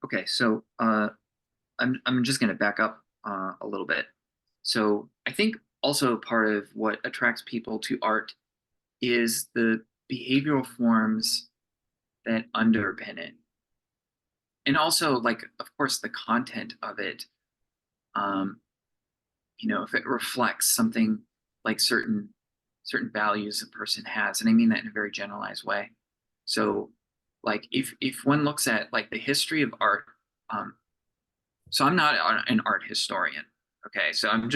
Okay, so I'm just going to back up a little bit. So I think also part of what attracts people to art is the behavioral forms that underpin it, and also, like, of course, the content of it. If it reflects something like certain values a person has, and I mean that in a very generalized way. So, like, if one looks at like the history of art, so I'm not an art historian. Okay, so I'm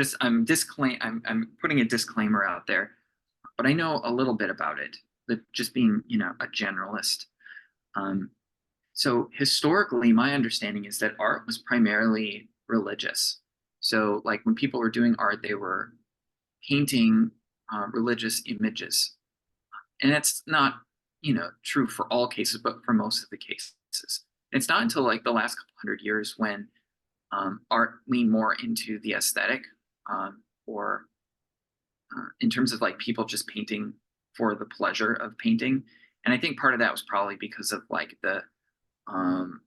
putting a disclaimer out there, but I know a little bit about it. Just being a generalist. So historically, my understanding is that art was primarily religious. So like when people were doing art, they were painting religious images, and that's not true for all cases, but for most of the cases. It's not until like the last couple hundred years when art leaned more into the aesthetic, or in terms of like people just painting for the pleasure of painting. And I think part of that was probably because of like um,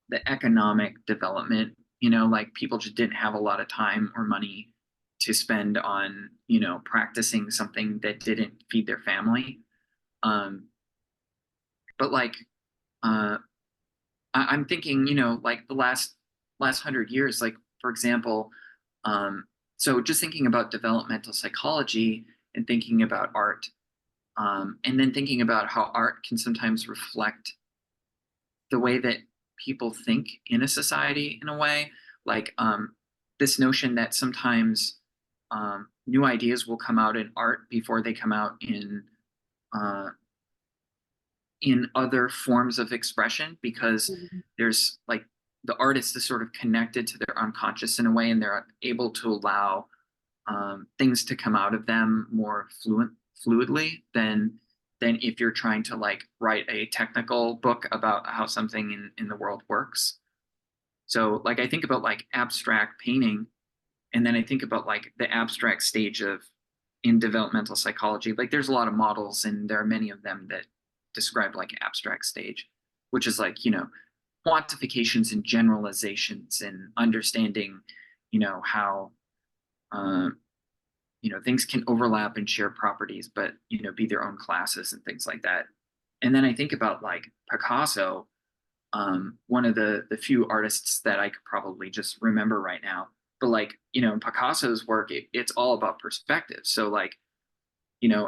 the economic development. Like people just didn't have a lot of time or money to spend on practicing something that didn't feed their family. But like I'm thinking, like the last 100 years, like for example, so just thinking about developmental psychology and thinking about art, and then thinking about how art can sometimes reflect the way that people think in a society in a way, like this notion that sometimes new ideas will come out in art before they come out uh, in other forms of expression, because there's like the artist is sort of connected to their unconscious in a way, and they're able to allow things to come out of them more fluidly than if you're trying to like write a technical book about how something in the world works. So like I think about like abstract painting, and then I think about like the abstract stage of in developmental psychology. Like there's a lot of models, and there are many of them that describe like abstract stage, which is like quantifications and generalizations and understanding how things can overlap and share properties, but be their own classes and things like that. And then I think about like Picasso, one of the few artists that I could probably just remember right now. But like in Picasso's work, it's all about perspective. So like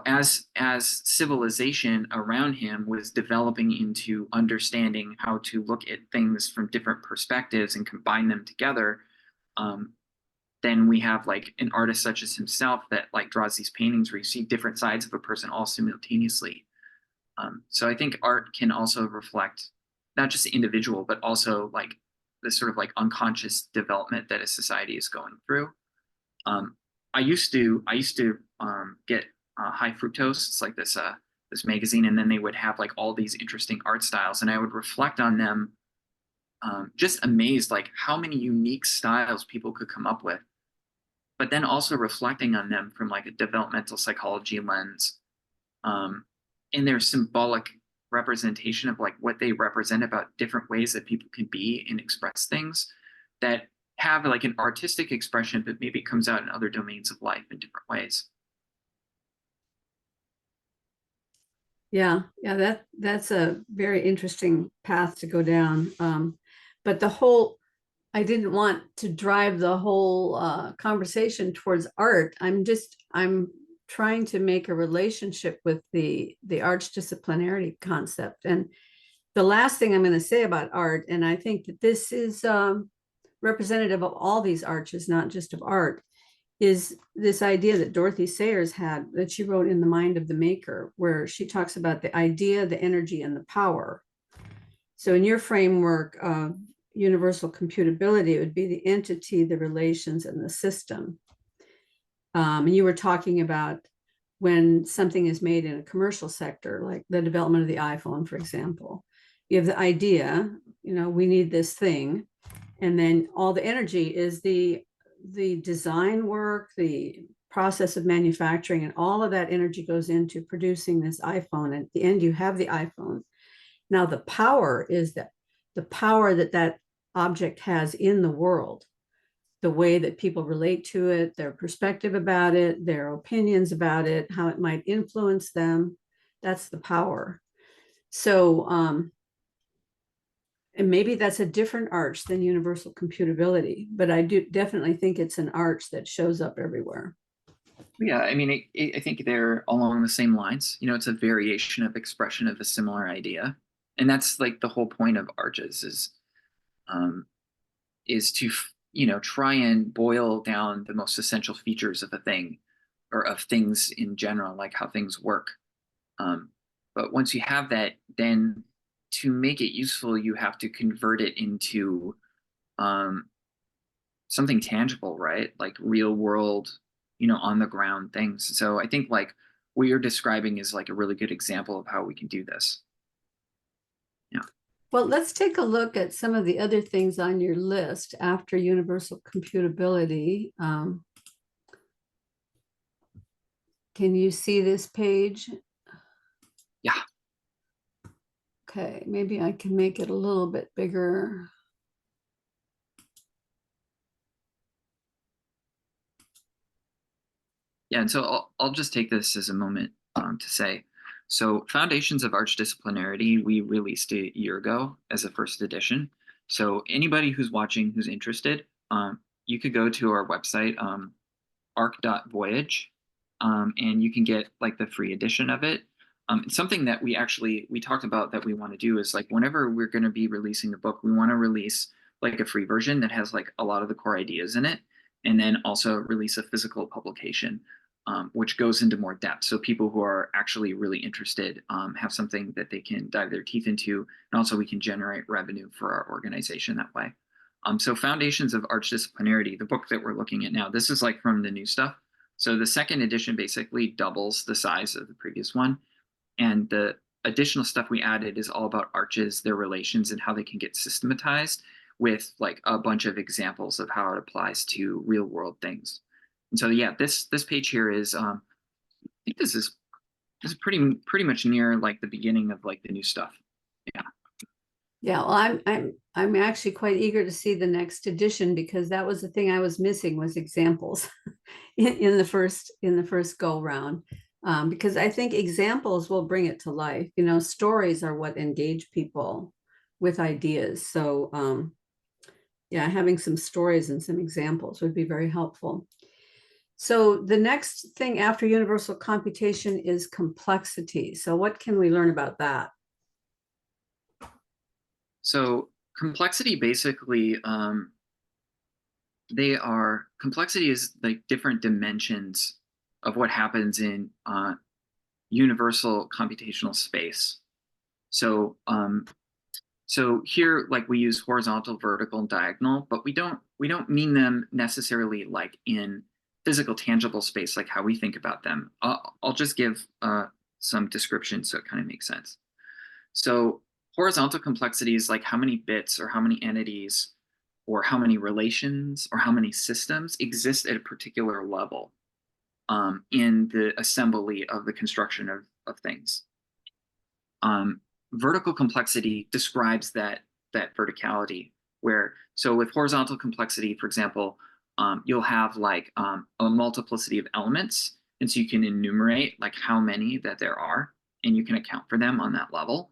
as civilization around him was developing into understanding how to look at things from different perspectives and combine them together, then we have like an artist such as himself that like draws these paintings where you see different sides of a person all simultaneously. So I think art can also reflect not just the individual, but also like this sort of like unconscious development that a society is going through. Um, I used to get High Fructose. It's like this magazine, and then they would have like all these interesting art styles, and I would reflect on them, just amazed like how many unique styles people could come up with. But then also reflecting on them from like a developmental psychology lens, in their symbolic representation of like what they represent about different ways that people can be and express things that have like an artistic expression, but maybe comes out in other domains of life in different ways. Yeah, that's a very interesting path to go down. But the whole, I didn't want to drive the whole conversation towards art. I'm trying to make a relationship with the arch disciplinarity concept. And the last thing I'm going to say about art, and I think that this is representative of all these arches, not just of art, is this idea that Dorothy Sayers had, that she wrote in The Mind of the Maker, where she talks about the idea, the energy, and the power. So in your framework of universal computability, it would be the entity, the relations, and the system. And you were talking about when something is made in a commercial sector, like the development of the iPhone, for example. You have the idea, we need this thing, and then all the energy is the design work, the process of manufacturing, and all of that energy goes into producing this iPhone. And at the end, you have the iPhone. Now, the power is that the power that object has in the world, the way that people relate to it, their perspective about it, their opinions about it, how it might influence them. That's the power. So, and maybe that's a different arch than universal computability, but I do definitely think it's an arch that shows up everywhere. Yeah, I mean, I think they're along the same lines. It's a variation of expression of a similar idea, and that's like the whole point of arches um, is to try and boil down the most essential features of a thing, or of things in general, like how things work. But once you have that, then to make it useful, you have to convert it into um, something tangible, right? Like real world, on the ground things. So I think like what you're describing is like a really good example of how we can do this. Yeah. Well, let's take a look at some of the other things on your list after universal computability. Can you see this page? Yeah. Okay, maybe I can make it a little bit bigger. Yeah, and so I'll just take this as a moment to say, so Foundations of Arch Disciplinarity, we released a year ago as a first edition. So anybody who's watching who's interested, you could go to our website, arc.voyage, and you can get like the free edition of it. Something that we talked about that we want to do is like whenever we're going to be releasing a book, we want to release like a free version that has like a lot of the core ideas in it, and then also release a physical publication, which goes into more depth. So people who are actually really interested have something that they can dive their teeth into, and also we can generate revenue for our organization that way. So Foundations of Arch Disciplinarity, the book that we're looking at now, this is like from the new stuff. So the second edition basically doubles the size of the previous one. And the additional stuff we added is all about arches, their relations, and how they can get systematized with like a bunch of examples of how it applies to real world things. And so yeah, this page here is I think this is pretty much near like the beginning of like the new stuff. Yeah. Yeah, well, I'm actually quite eager to see the next edition, because that was the thing I was missing, was examples in the first go round. Because I think examples will bring it to life. Stories are what engage people with ideas. So yeah, having some stories and some examples would be very helpful. So the next thing after universal computation is complexity. So what can we learn about that? So complexity basically complexity is like different dimensions of what happens in universal computational space. So so here, like, we use horizontal, vertical, and diagonal, but we don't mean them necessarily like in physical, tangible space, like how we think about them. I'll just give some description so it kind of makes sense. So horizontal complexity is like how many bits or how many entities or how many relations or how many systems exist at a particular level in the assembly of the construction of things. Vertical complexity describes that verticality, where, so with horizontal complexity, for example, you'll have like a multiplicity of elements, and so you can enumerate like how many that there are, and you can account for them on that level.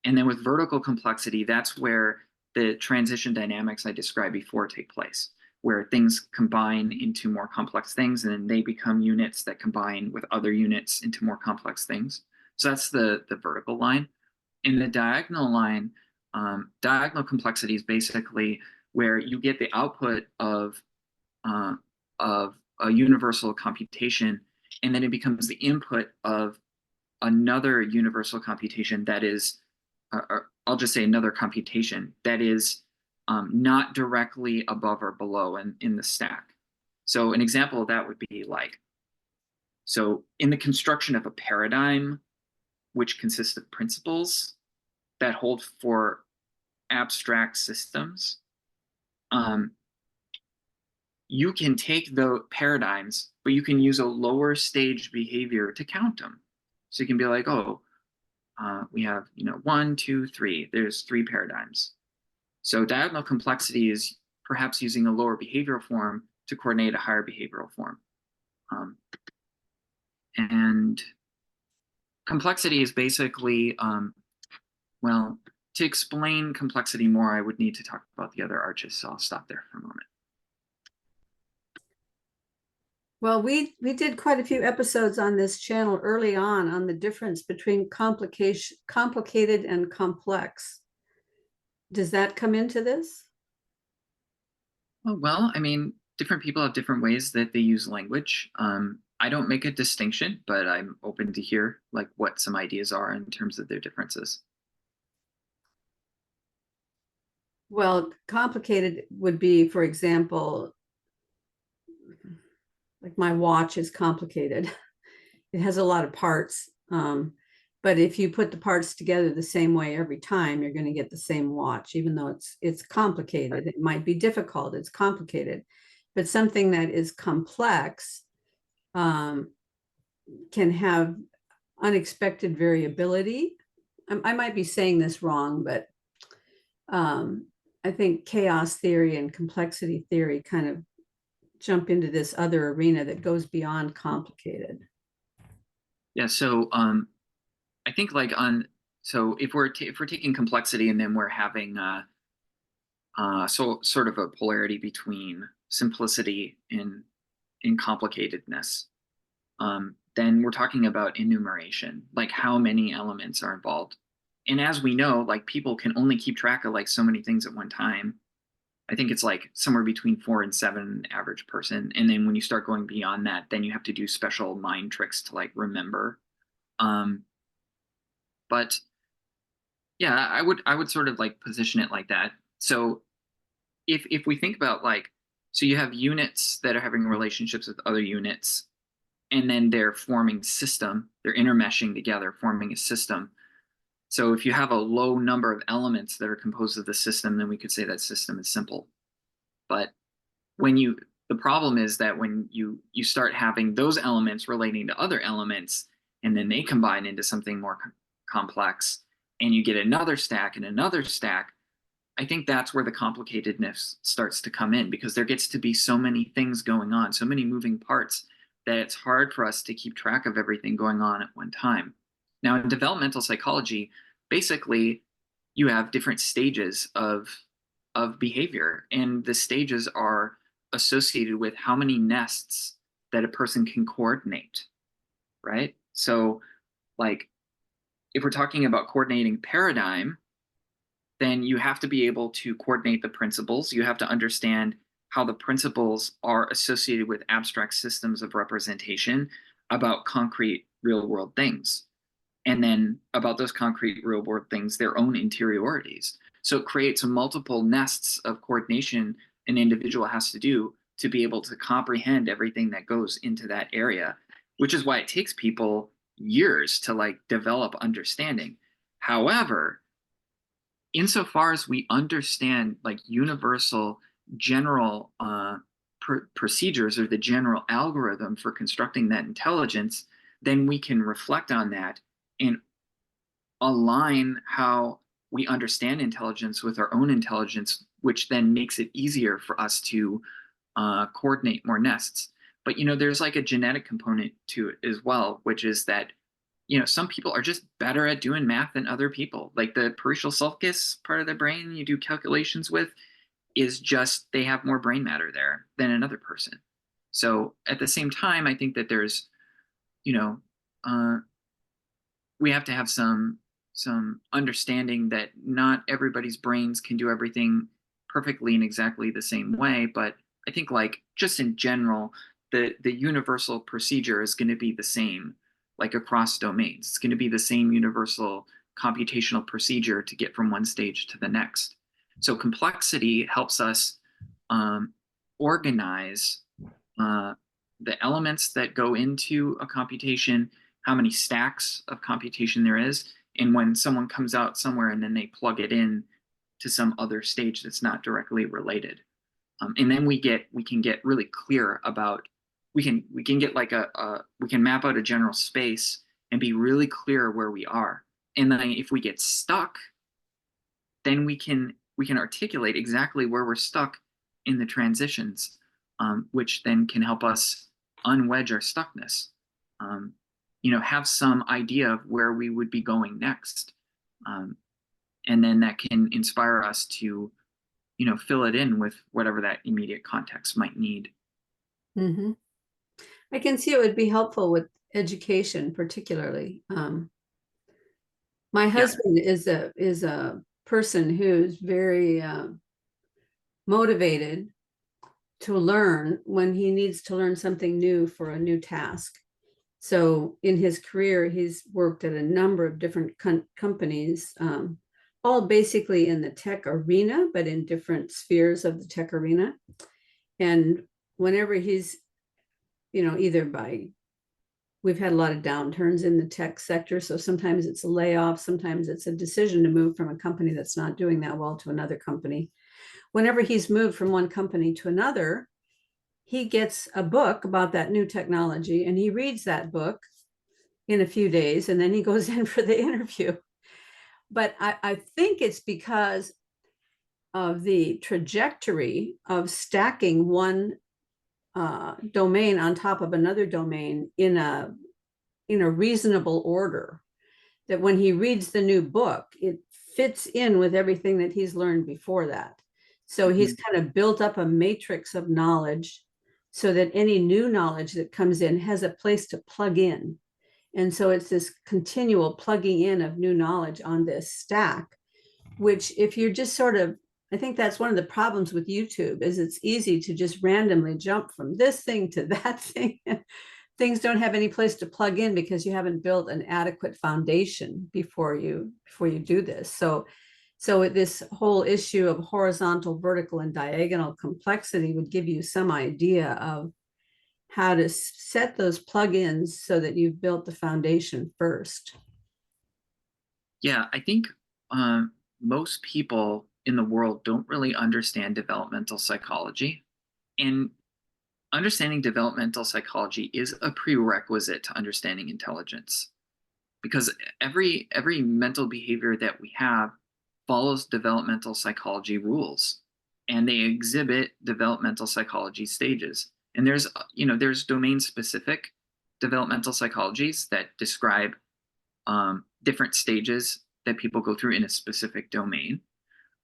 And then with vertical complexity, that's where the transition dynamics I described before take place, where things combine into more complex things, and then they become units that combine with other units into more complex things. So that's the vertical line. In the diagonal line, diagonal complexity is basically where you get the output of a universal computation, and then it becomes the input of another universal computation that is, I'll just say another computation that is not directly above or below in the stack. So an example of that would be like, so in the construction of a paradigm, which consists of principles that hold for abstract systems, you can take the paradigms, but you can use a lower stage behavior to count them. So you can be like, oh, we have, 1, 2, 3. There's 3 paradigms. So diagonal complexity is perhaps using a lower behavioral form to coordinate a higher behavioral form. And complexity is basically, well, to explain complexity more, I would need to talk about the other arches, so I'll stop there for a moment. Well, we did quite a few episodes on this channel early on the difference between complicated and complex. Does that come into this? Oh, well, I mean, different people have different ways that they use language. I don't make a distinction, but I'm open to hear like what some ideas are in terms of their differences. Well, complicated would be, for example, like my watch is complicated. It has a lot of parts. But if you put the parts together the same way every time, you're going to get the same watch, even though it's complicated. It might be difficult, it's complicated. But something that is complex can have unexpected variability. I might be saying this wrong, but I think chaos theory and complexity theory kind of jump into this other arena that goes beyond complicated. Yeah, so I think like so if we're taking complexity and then we're having so sort of a polarity between simplicity and complicatedness, then we're talking about enumeration, like how many elements are involved. And as we know, like people can only keep track of like so many things at one time. I think it's like somewhere between 4 and 7 average person. And then when you start going beyond that, then you have to do special mind tricks to like remember. But yeah, I would sort of like position it like that. So if we think about like, so you have units that are having relationships with other units, and then they're forming system, they're intermeshing together, forming a system. So if you have a low number of elements that are composed of the system, then we could say that system is simple. But the problem is that when you start having those elements relating to other elements, and then they combine into something more complex, and you get another stack and another stack, I think that's where the complicatedness starts to come in, because there gets to be so many things going on, so many moving parts, that it's hard for us to keep track of everything going on at one time. Now, in developmental psychology, basically, you have different stages of behavior, and the stages are associated with how many nests that a person can coordinate, right? So, like, if we're talking about coordinating paradigm, then you have to be able to coordinate the principles. You have to understand how the principles are associated with abstract systems of representation about concrete real world things. And then about those concrete real world things, their own interiorities. So it creates multiple nests of coordination an individual has to do to be able to comprehend everything that goes into that area, which is why it takes people years to like develop understanding. However, insofar as we understand like universal general procedures or the general algorithm for constructing that intelligence, then we can reflect on that and align how we understand intelligence with our own intelligence, which then makes it easier for us to coordinate more nests. But there's like a genetic component to it as well, which is that some people are just better at doing math than other people. Like the parietal sulcus part of the brain you do calculations with is just they have more brain matter there than another person. So at the same time, I think that there's we have to have some understanding that not everybody's brains can do everything perfectly in exactly the same way. But I think like just in general, the universal procedure is going to be the same like across domains. It's going to be the same universal computational procedure to get from one stage to the next. So complexity helps us organize the elements that go into a computation, how many stacks of computation there is, and when someone comes out somewhere and then they plug it in to some other stage that's not directly related. And then we can get really clear about we can get like we can map out a general space and be really clear where we are. And then if we get stuck, then we can articulate exactly where we're stuck in the transitions, which then can help us unwedge our stuckness. Have some idea of where we would be going next. And then that can inspire us to, fill it in with whatever that immediate context might need. Mm-hmm. I can see it would be helpful with education, particularly. My husband is a person who's very motivated to learn when he needs to learn something new for a new task. So in his career, he's worked at a number of different companies, all basically in the tech arena, but in different spheres of the tech arena. And whenever he's, we've had a lot of downturns in the tech sector. So sometimes it's a layoff, sometimes it's a decision to move from a company that's not doing that well to another company. Whenever he's moved from one company to another, he gets a book about that new technology and he reads that book in a few days and then he goes in for the interview. But I think it's because of the trajectory of stacking one domain on top of another domain in a reasonable order, that when he reads the new book, it fits in with everything that he's learned before that. So he's kind of built up a matrix of knowledge so that any new knowledge that comes in has a place to plug in. And so it's this continual plugging in of new knowledge on this stack, which if you're just sort of, I think that's one of the problems with YouTube is it's easy to just randomly jump from this thing to that thing. Things don't have any place to plug in because you haven't built an adequate foundation before you do this. So this whole issue of horizontal, vertical, and diagonal complexity would give you some idea of how to set those plugins so that you've built the foundation first. Yeah, I think most people in the world don't really understand developmental psychology. And understanding developmental psychology is a prerequisite to understanding intelligence. Because every mental behavior that we have follows developmental psychology rules, and they exhibit developmental psychology stages. And there's domain specific developmental psychologies that describe different stages that people go through in a specific domain.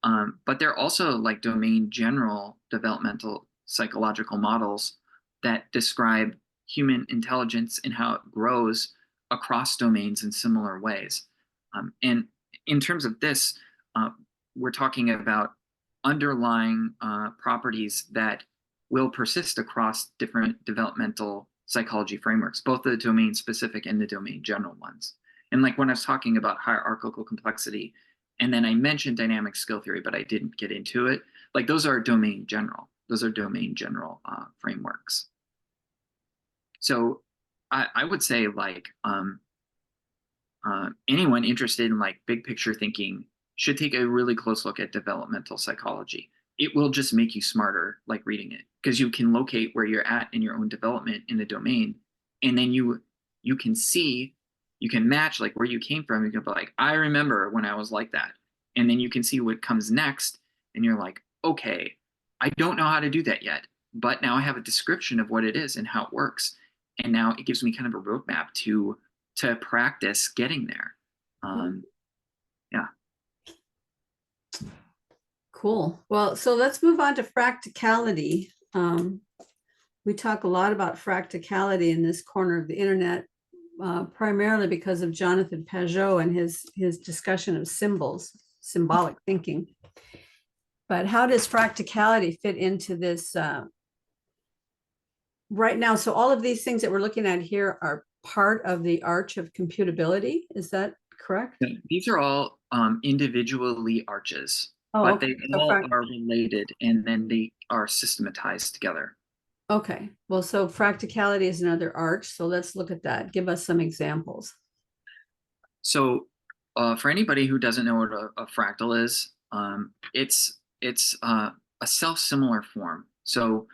But there are also like domain general developmental psychological models that describe human intelligence and how it grows across domains in similar ways. And in terms of this, we're talking about underlying properties that will persist across different developmental psychology frameworks, both the domain specific and the domain general ones. And like when I was talking about hierarchical complexity, and then I mentioned dynamic skill theory, but I didn't get into it. Like those are domain general. Those are domain general frameworks. So I would say like anyone interested in like big picture thinking should take a really close look at developmental psychology. It will just make you smarter, like reading it, because you can locate where you're at in your own development in the domain, and then you can see, you can match like where you came from. You can be like, I remember when I was like that, and then you can see what comes next, and you're like, okay, I don't know how to do that yet, but now I have a description of what it is and how it works, and now it gives me kind of a roadmap to practice getting there. Yeah. Cool. Well, so let's move on to practicality. We talk a lot about practicality in this corner of the internet, primarily because of Jonathan Pageau and his discussion of symbols, symbolic thinking. But how does practicality fit into this right now? So all of these things that we're looking at here are part of the arch of computability. Is that correct? These are all individually arches, Oh, but okay. they all are related, and then they are systematized together. Okay. Well, so practicality is another arch. So let's look at that. Give us some examples. So for anybody who doesn't know what a fractal is, it's a self-similar form. So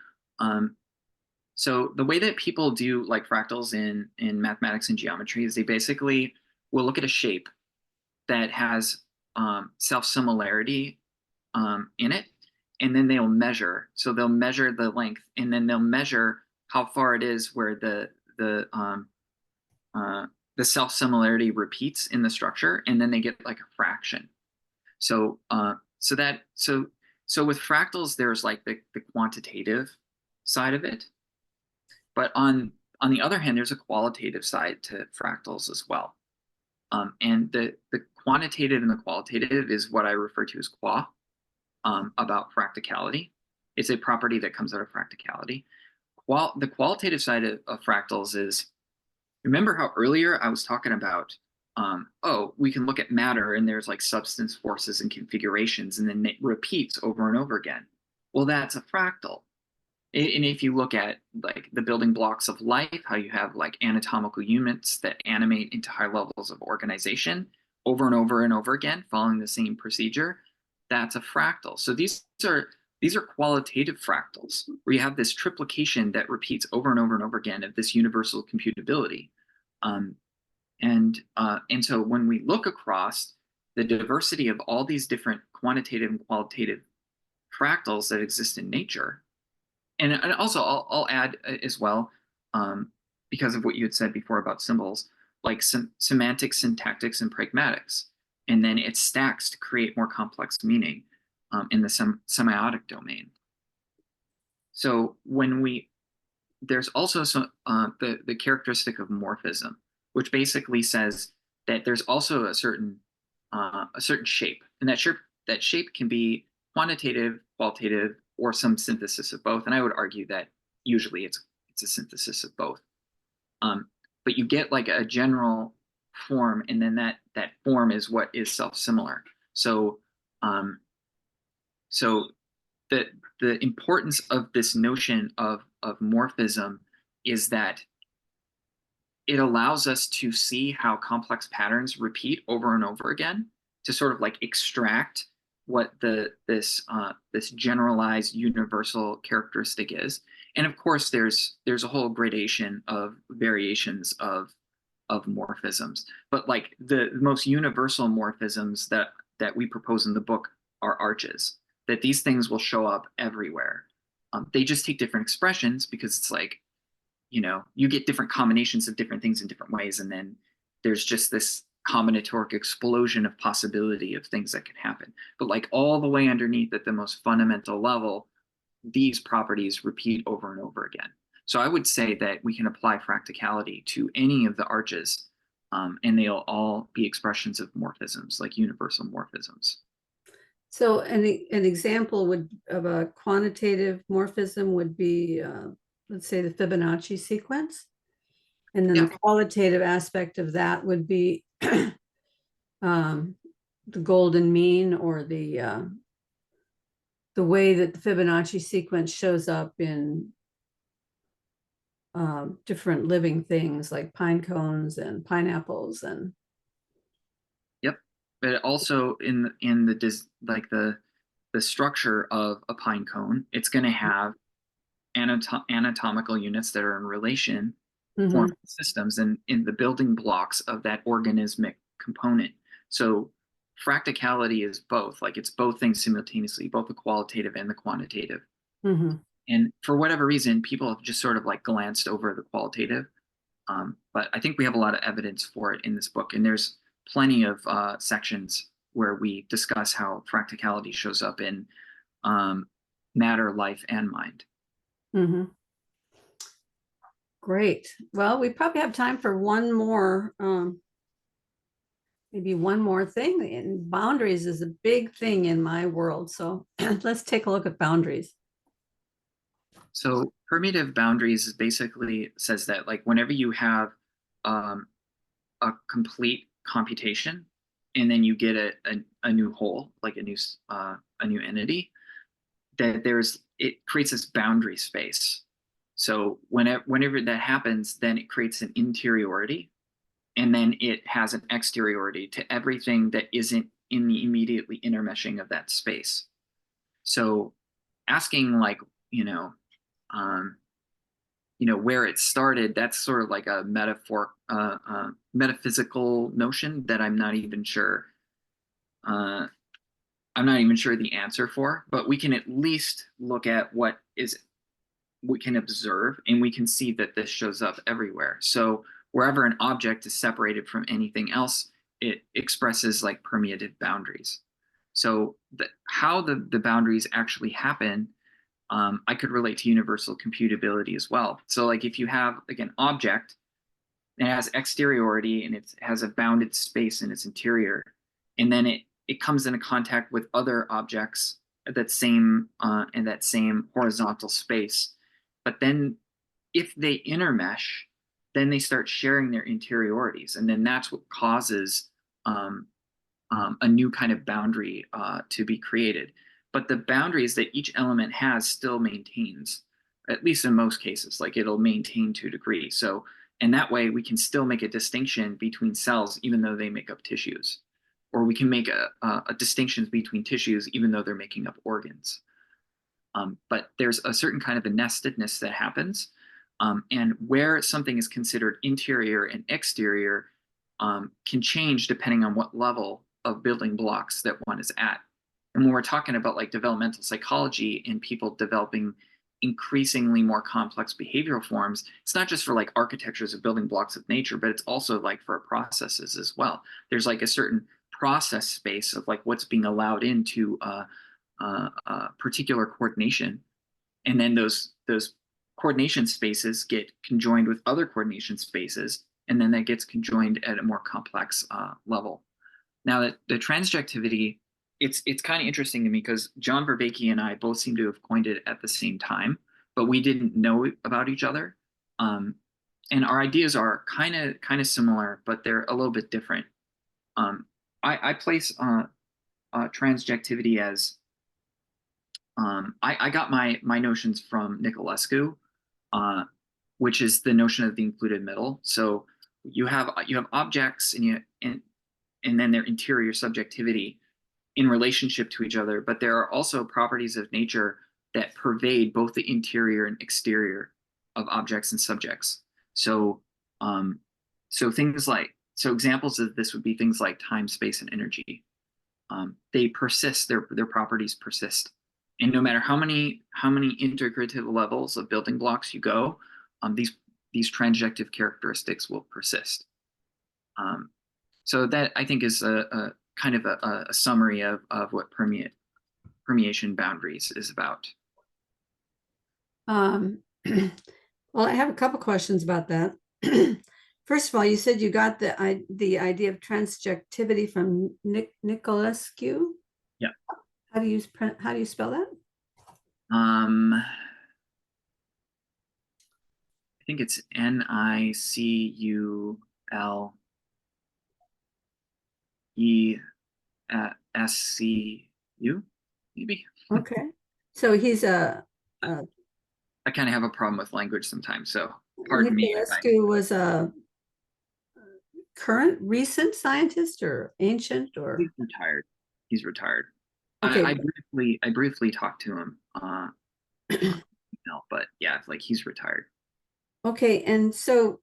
so the way that people do like fractals in mathematics and geometry is they basically will look at a shape that has self-similarity in it, and then they'll measure. So they'll measure the length, and then they'll measure how far it is where the self-similarity repeats in the structure, and then they get like a fraction. So so with fractals, there's like the quantitative side of it, but on the other hand, there's a qualitative side to fractals as well. And the quantitative and the qualitative is what I refer to as qua, about fracticality. It's a property that comes out of fracticality. The qualitative side of fractals is, remember how earlier I was talking about, oh, we can look at matter and there's like substance forces and configurations, and then it repeats over and over again. Well, that's a fractal. And if you look at like the building blocks of life, how you have like anatomical units that animate into high levels of organization over and over and over again, following the same procedure, that's a fractal. So these are qualitative fractals where you have this triplication that repeats over and over and over again of this universal computability. And so when we look across the diversity of all these different quantitative and qualitative fractals that exist in nature, and also I'll add as well, because of what you had said before about symbols, like semantics, syntactics, and pragmatics, and then it stacks to create more complex meaning in the semiotic domain. So there's also the characteristic of morphism, which basically says that there's also a certain shape, and that shape can be quantitative, qualitative, or some synthesis of both. And I would argue that usually it's a synthesis of both. But you get like a general form, and then that form is what is self-similar. So the importance of this notion of morphism is that it allows us to see how complex patterns repeat over and over again, to sort of like extract what this generalized universal characteristic is. And of course, there's a whole gradation of variations of morphisms, but like the most universal morphisms that we propose in the book are arches. That these things will show up everywhere. They just take different expressions, because it's like, you get different combinations of different things in different ways, and then there's just this combinatoric explosion of possibility of things that can happen. But like all the way underneath at the most fundamental level, these properties repeat over and over again. So I would say that we can apply fracticality to any of the arches, and they'll all be expressions of morphisms, like universal morphisms. So an example of a quantitative morphism would be, let's say, the Fibonacci sequence. And then Yeah. the qualitative aspect of that would be the golden mean, or the way that the Fibonacci sequence shows up in different living things like pine cones and pineapples and Yep. But also in like the structure of a pine cone, it's going to have anatomical units that are in relation, Mhm, form systems, and in the building blocks of that organismic component. So fracticality is both, like it's both things simultaneously, both the qualitative and the quantitative. mhm. And for whatever reason, people have just sort of like glanced over the qualitative. But I think we have a lot of evidence for it in this book, and there's plenty of sections where we discuss how fracticality shows up in um, matter, life, and mind. Mhm. Great. Well, we probably have time for one more, maybe one more thing. And boundaries is a big thing in my world. So let's take a look at boundaries. So permeative boundaries basically says that like whenever you have um, a complete computation and then you get a new whole, like a new entity, that it creates this boundary space. So whenever that happens, then it creates an interiority, and then it has an exteriority to everything that isn't in the immediately intermeshing of that space. So asking like, you know, um, where it started, that's sort of like a metaphysical notion that uh, I'm not even sure the answer for, but we can at least look at what is we can observe, and we can see that this shows up everywhere. So wherever an object is separated from anything else, it expresses like permeative boundaries. So how the boundaries actually happen, I could relate to universal computability as well. So like if you have like an object, it has exteriority and it has a bounded space in its interior, and then it comes into contact with other objects at that same in that same horizontal space. But then if they intermesh, then they start sharing their interiorities, and then that's what causes um, a new kind of boundary to be created. But the boundaries that each element has still maintains, at least in most cases, like it'll maintain to a degree. So, and that way we can still make a distinction between cells, even though they make up tissues. Or we can make a distinctions between tissues, even though they're making up organs. But there's a certain kind of a nestedness that happens. And where something is considered interior and exterior can change depending on what level of building blocks that one is at. And when we're talking about like developmental psychology and people developing increasingly more complex behavioral forms, it's not just for like architectures of building blocks of nature, but it's also like for processes as well. There's like a certain process space of like what's being allowed into particular coordination, and then those coordination spaces get conjoined with other coordination spaces, and then that gets conjoined at a more complex level. Now that the transjectivity, it's kind of interesting to me because John Vervaeke and I both seem to have coined it at the same time, but we didn't know about each other. Um, and our ideas are kind of similar, but they're a little bit different. I place transjectivity as I got my notions from Nicolescu, uh, which is the notion of the included middle. So you have objects and then their interior subjectivity in relationship to each other, but there are also properties of nature that pervade both the interior and exterior of objects and subjects. So um, so examples of this would be things like time, space, and energy. They persist, their properties persist, and no matter how many integrative levels of building blocks you go, these transjective characteristics will persist. um, so that I think is a kind of a summary of what permeation boundaries is about. Um, well, I have a couple questions about that. First of all, you said you got the idea of transjectivity from Nicolescu. Yeah. How do you spell that? I think it's Niculescu, maybe. Okay. So he's a I kind of have a problem with language sometimes, so pardon me if I. Niculescu was a recent scientist or ancient He's or retired. He's retired. okay. I briefly talked to him, but yeah, like he's retired. Okay, and so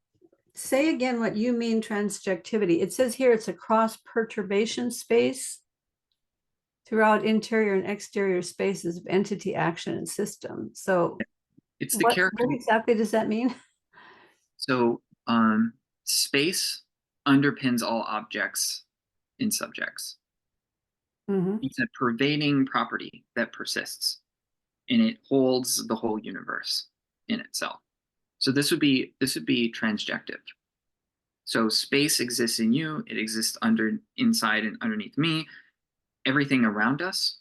say again what you mean transjectivity. It says here it's a cross perturbation space throughout interior and exterior spaces of entity, action, and system. So It's the what character. exactly does that mean? So space underpins all objects and subjects. Mm-hmm. It's a pervading property that persists, and it holds the whole universe in itself. So this would be transjective. So space exists in you, it exists inside and underneath me. Everything around us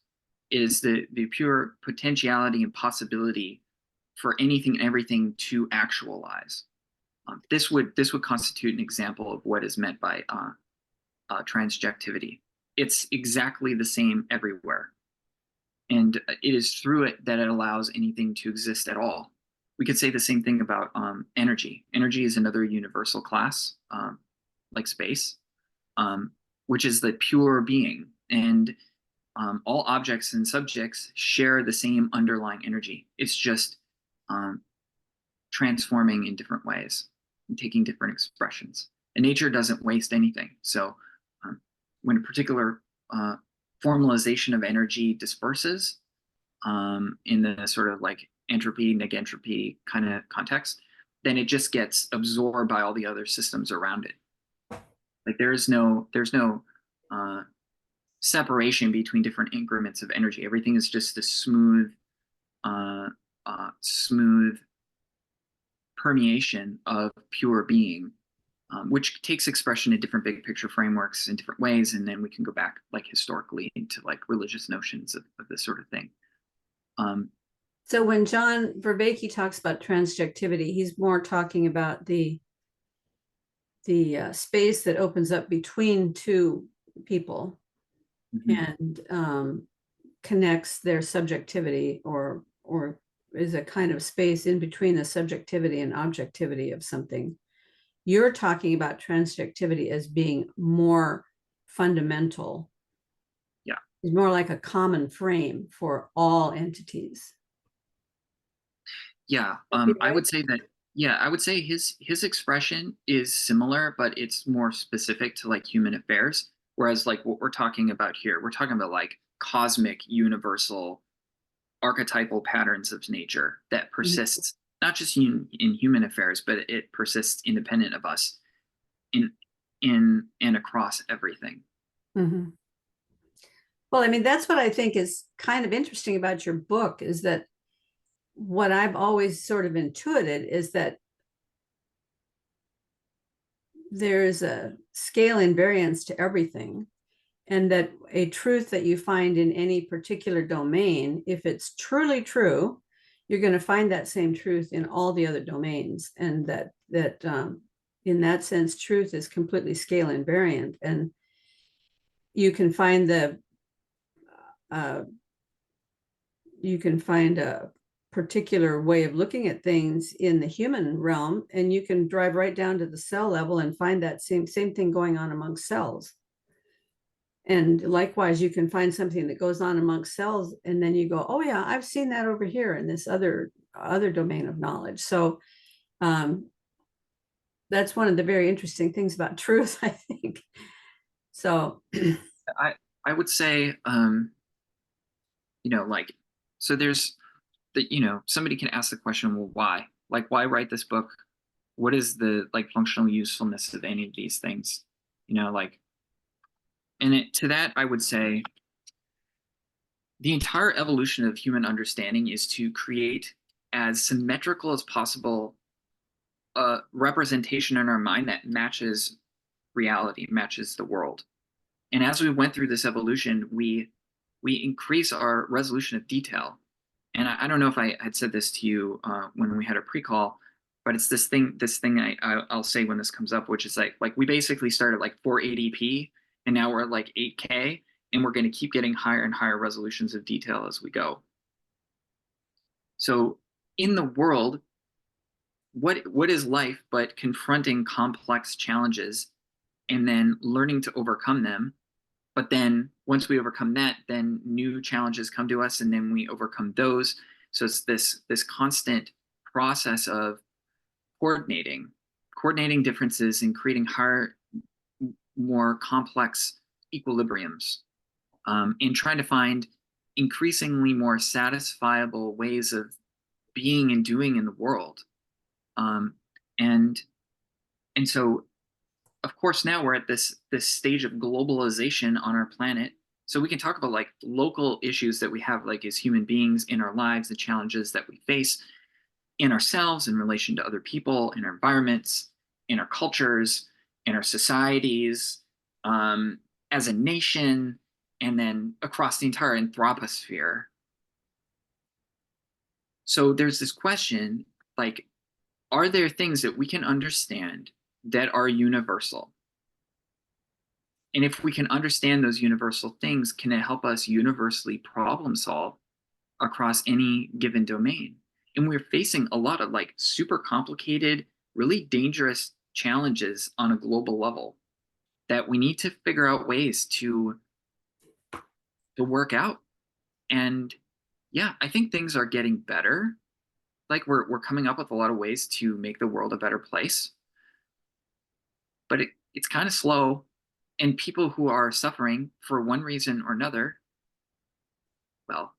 is the pure potentiality and possibility for anything and everything to actualize. This would constitute an example of what is meant by transjectivity. It's exactly the same everywhere, and it is through it that it allows anything to exist at all. We could say the same thing about energy. Energy is another universal class, like space, which is the pure being, and all objects and subjects share the same underlying energy. It's just transforming in different ways and taking different expressions. And nature doesn't waste anything. So when a particular formalization of energy disperses in the sort of like entropy, negentropy kind of context, then it just gets absorbed by all the other systems around it. Like there's no separation between different increments of energy. Everything is just a smooth permeation of pure being, which takes expression in different big picture frameworks in different ways, and then we can go back like historically into like religious notions of this sort of thing. So when John Vervaeke talks about transjectivity, he's more talking about the space that opens up between two people and connects their subjectivity or is a kind of space in between the subjectivity and objectivity of something. You're talking about transjectivity as being more fundamental. Yeah. It's more like a common frame for all entities. Yeah. Right? I would say that, yeah, I would say his expression is similar, but it's more specific to like human affairs. Whereas like what we're talking about here, we're talking about like cosmic, universal, archetypal patterns of nature that persists not just in human affairs, but it persists independent of us in and across everything. Mm-hmm. Well, I mean, that's what I think is kind of interesting about your book is that what I've always sort of intuited is that there's a scale invariance to everything, and that a truth that you find in any particular domain, if it's truly true, you're going to find that same truth in all the other domains, and that in that sense, truth is completely scale invariant, and you can find a particular way of looking at things in the human realm, and you can drive right down to the cell level and find that same thing going on among cells. And likewise, you can find something that goes on amongst cells, and then you go, oh yeah, I've seen that over here in this other domain of knowledge. So that's one of the very interesting things about truth, I think. So I would say like, so there's somebody can ask the question, well, why? Like, why write this book? What is the like functional usefulness of any of these things? Like, and to that I would say the entire evolution of human understanding is to create as symmetrical as possible a representation in our mind that matches reality, matches the world. And as we went through this evolution, we we increase our resolution of detail. And I don't know if I had said this to you when we had a pre-call, but it's this thing I'll say when this comes up, which is like we basically started like 480p, and now we're at like 8K, and we're going to keep getting higher and higher resolutions of detail as we go. So in the world, what is life but confronting complex challenges and then learning to overcome them? But then once we overcome that, then new challenges come to us, and then we overcome those. So it's this constant process of coordinating differences and creating higher, more complex equilibriums, and trying to find increasingly more satisfiable ways of being and doing in the world. And so, of course, now we're at this stage of globalization on our planet. So we can talk about like local issues that we have, like as human beings in our lives, the challenges that we face in ourselves in relation to other people, in our environments, in our cultures, in our societies, as a nation, and then across the entire anthroposphere. So there's this question, like, are there things that we can understand that are universal? And if we can understand those universal things, can it help us universally problem solve across any given domain? And we're facing a lot of like super complicated, really dangerous challenges on a global level that we need to figure out ways to work out. And yeah, I think things are getting better. Like we're coming up with a lot of ways to make the world a better place. But it's kind of slow. And people who are suffering for one reason or another, well,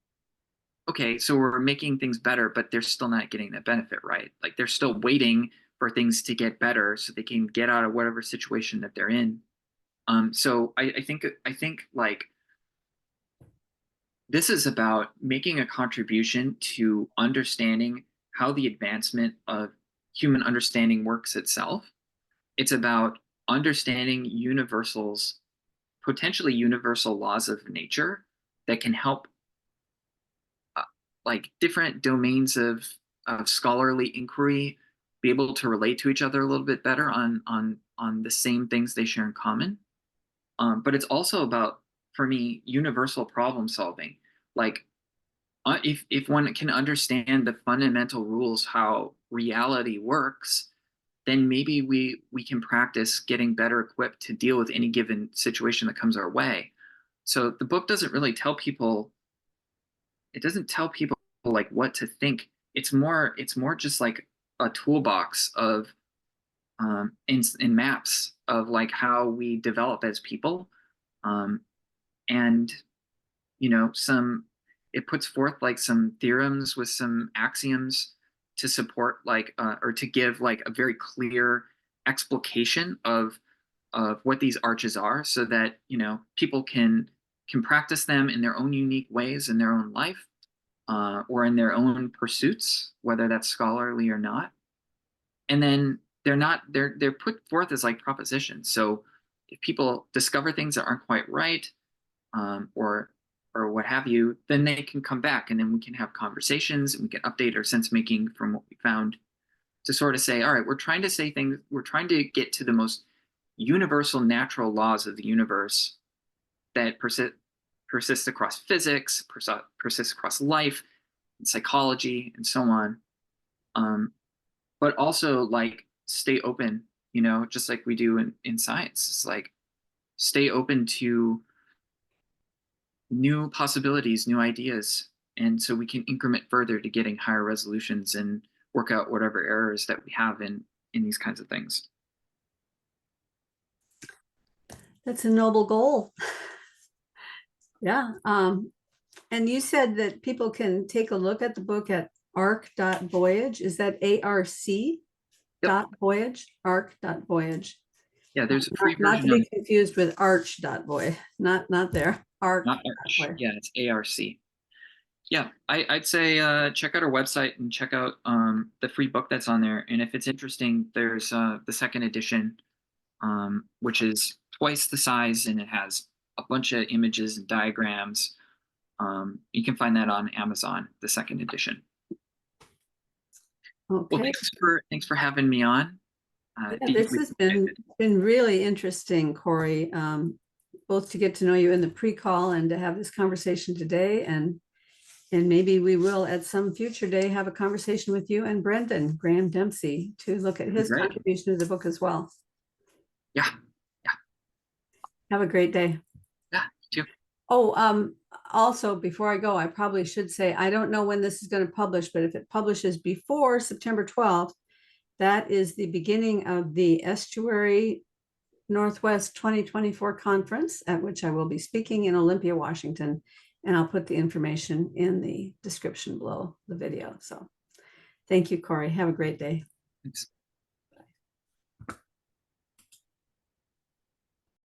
okay, so we're making things better, but they're still not getting that benefit, right? Like they're still waiting for things to get better so they can get out of whatever situation that they're in. So I think like this is about making a contribution to understanding how the advancement of human understanding works itself. It's about understanding universals, potentially universal laws of nature that can help like different domains of scholarly inquiry be able to relate to each other a little bit better on the same things they share in common. But it's also about, for me, universal problem solving. Like if one can understand the fundamental rules how reality works, then maybe we can practice getting better equipped to deal with any given situation that comes our way. So the book doesn't really tell people, it doesn't tell people like what to think. It's more just like a toolbox of in maps of like how we develop as people. And you know, it puts forth like some theorems with some axioms to support like or to give like a very clear explication of what these arches are, so that you know people can practice them in their own unique ways in their own life, or in their own pursuits, whether that's scholarly or not. And then they're put forth as like propositions. So if people discover things that aren't quite right, or what have you, then they can come back, and then we can have conversations, and we can update our sense making from what we found to sort of say, all right, we're trying to say things, we're trying to get to the most universal natural laws of the universe that persist across physics, persist across life, and psychology, and so on. But also like stay open, you know, just like we do in science. It's like stay open to new possibilities, new ideas. And so we can increment further to getting higher resolutions and work out whatever errors that we have in these kinds of things. That's a noble goal. Yeah. And you said that people can take a look at the book at arc.voyage. Is that ARC dot voyage? Arc.voyage. Yeah, there's a free Not to version be confused with arch.voy. Not there. Arc. not Arch. Yeah, it's ARC. Yeah, I'd say check out our website and check out the free book that's on there. And if it's interesting, there's the second edition, which is twice the size, and it has a bunch of images and diagrams You can find that on Amazon, the second edition. Well, Okay. thanks for having me on. Yeah, this has been really interesting, Cory, both to get to know you in the pre-call and to have this conversation today. And maybe we will at some future day have a conversation with you and Brendan Graham Dempsey to look at his contribution to the book as well. Yeah. Have a great day. Yeah, you too. Oh, also, before I go, I probably should say, I don't know when this is going to publish, but if it publishes before September 12th, that is the beginning of the Estuary Northwest 2024 conference, at which I will be speaking in Olympia, Washington. And I'll put the information in the description below the video. So thank you, Cory. Have a great day. Thanks.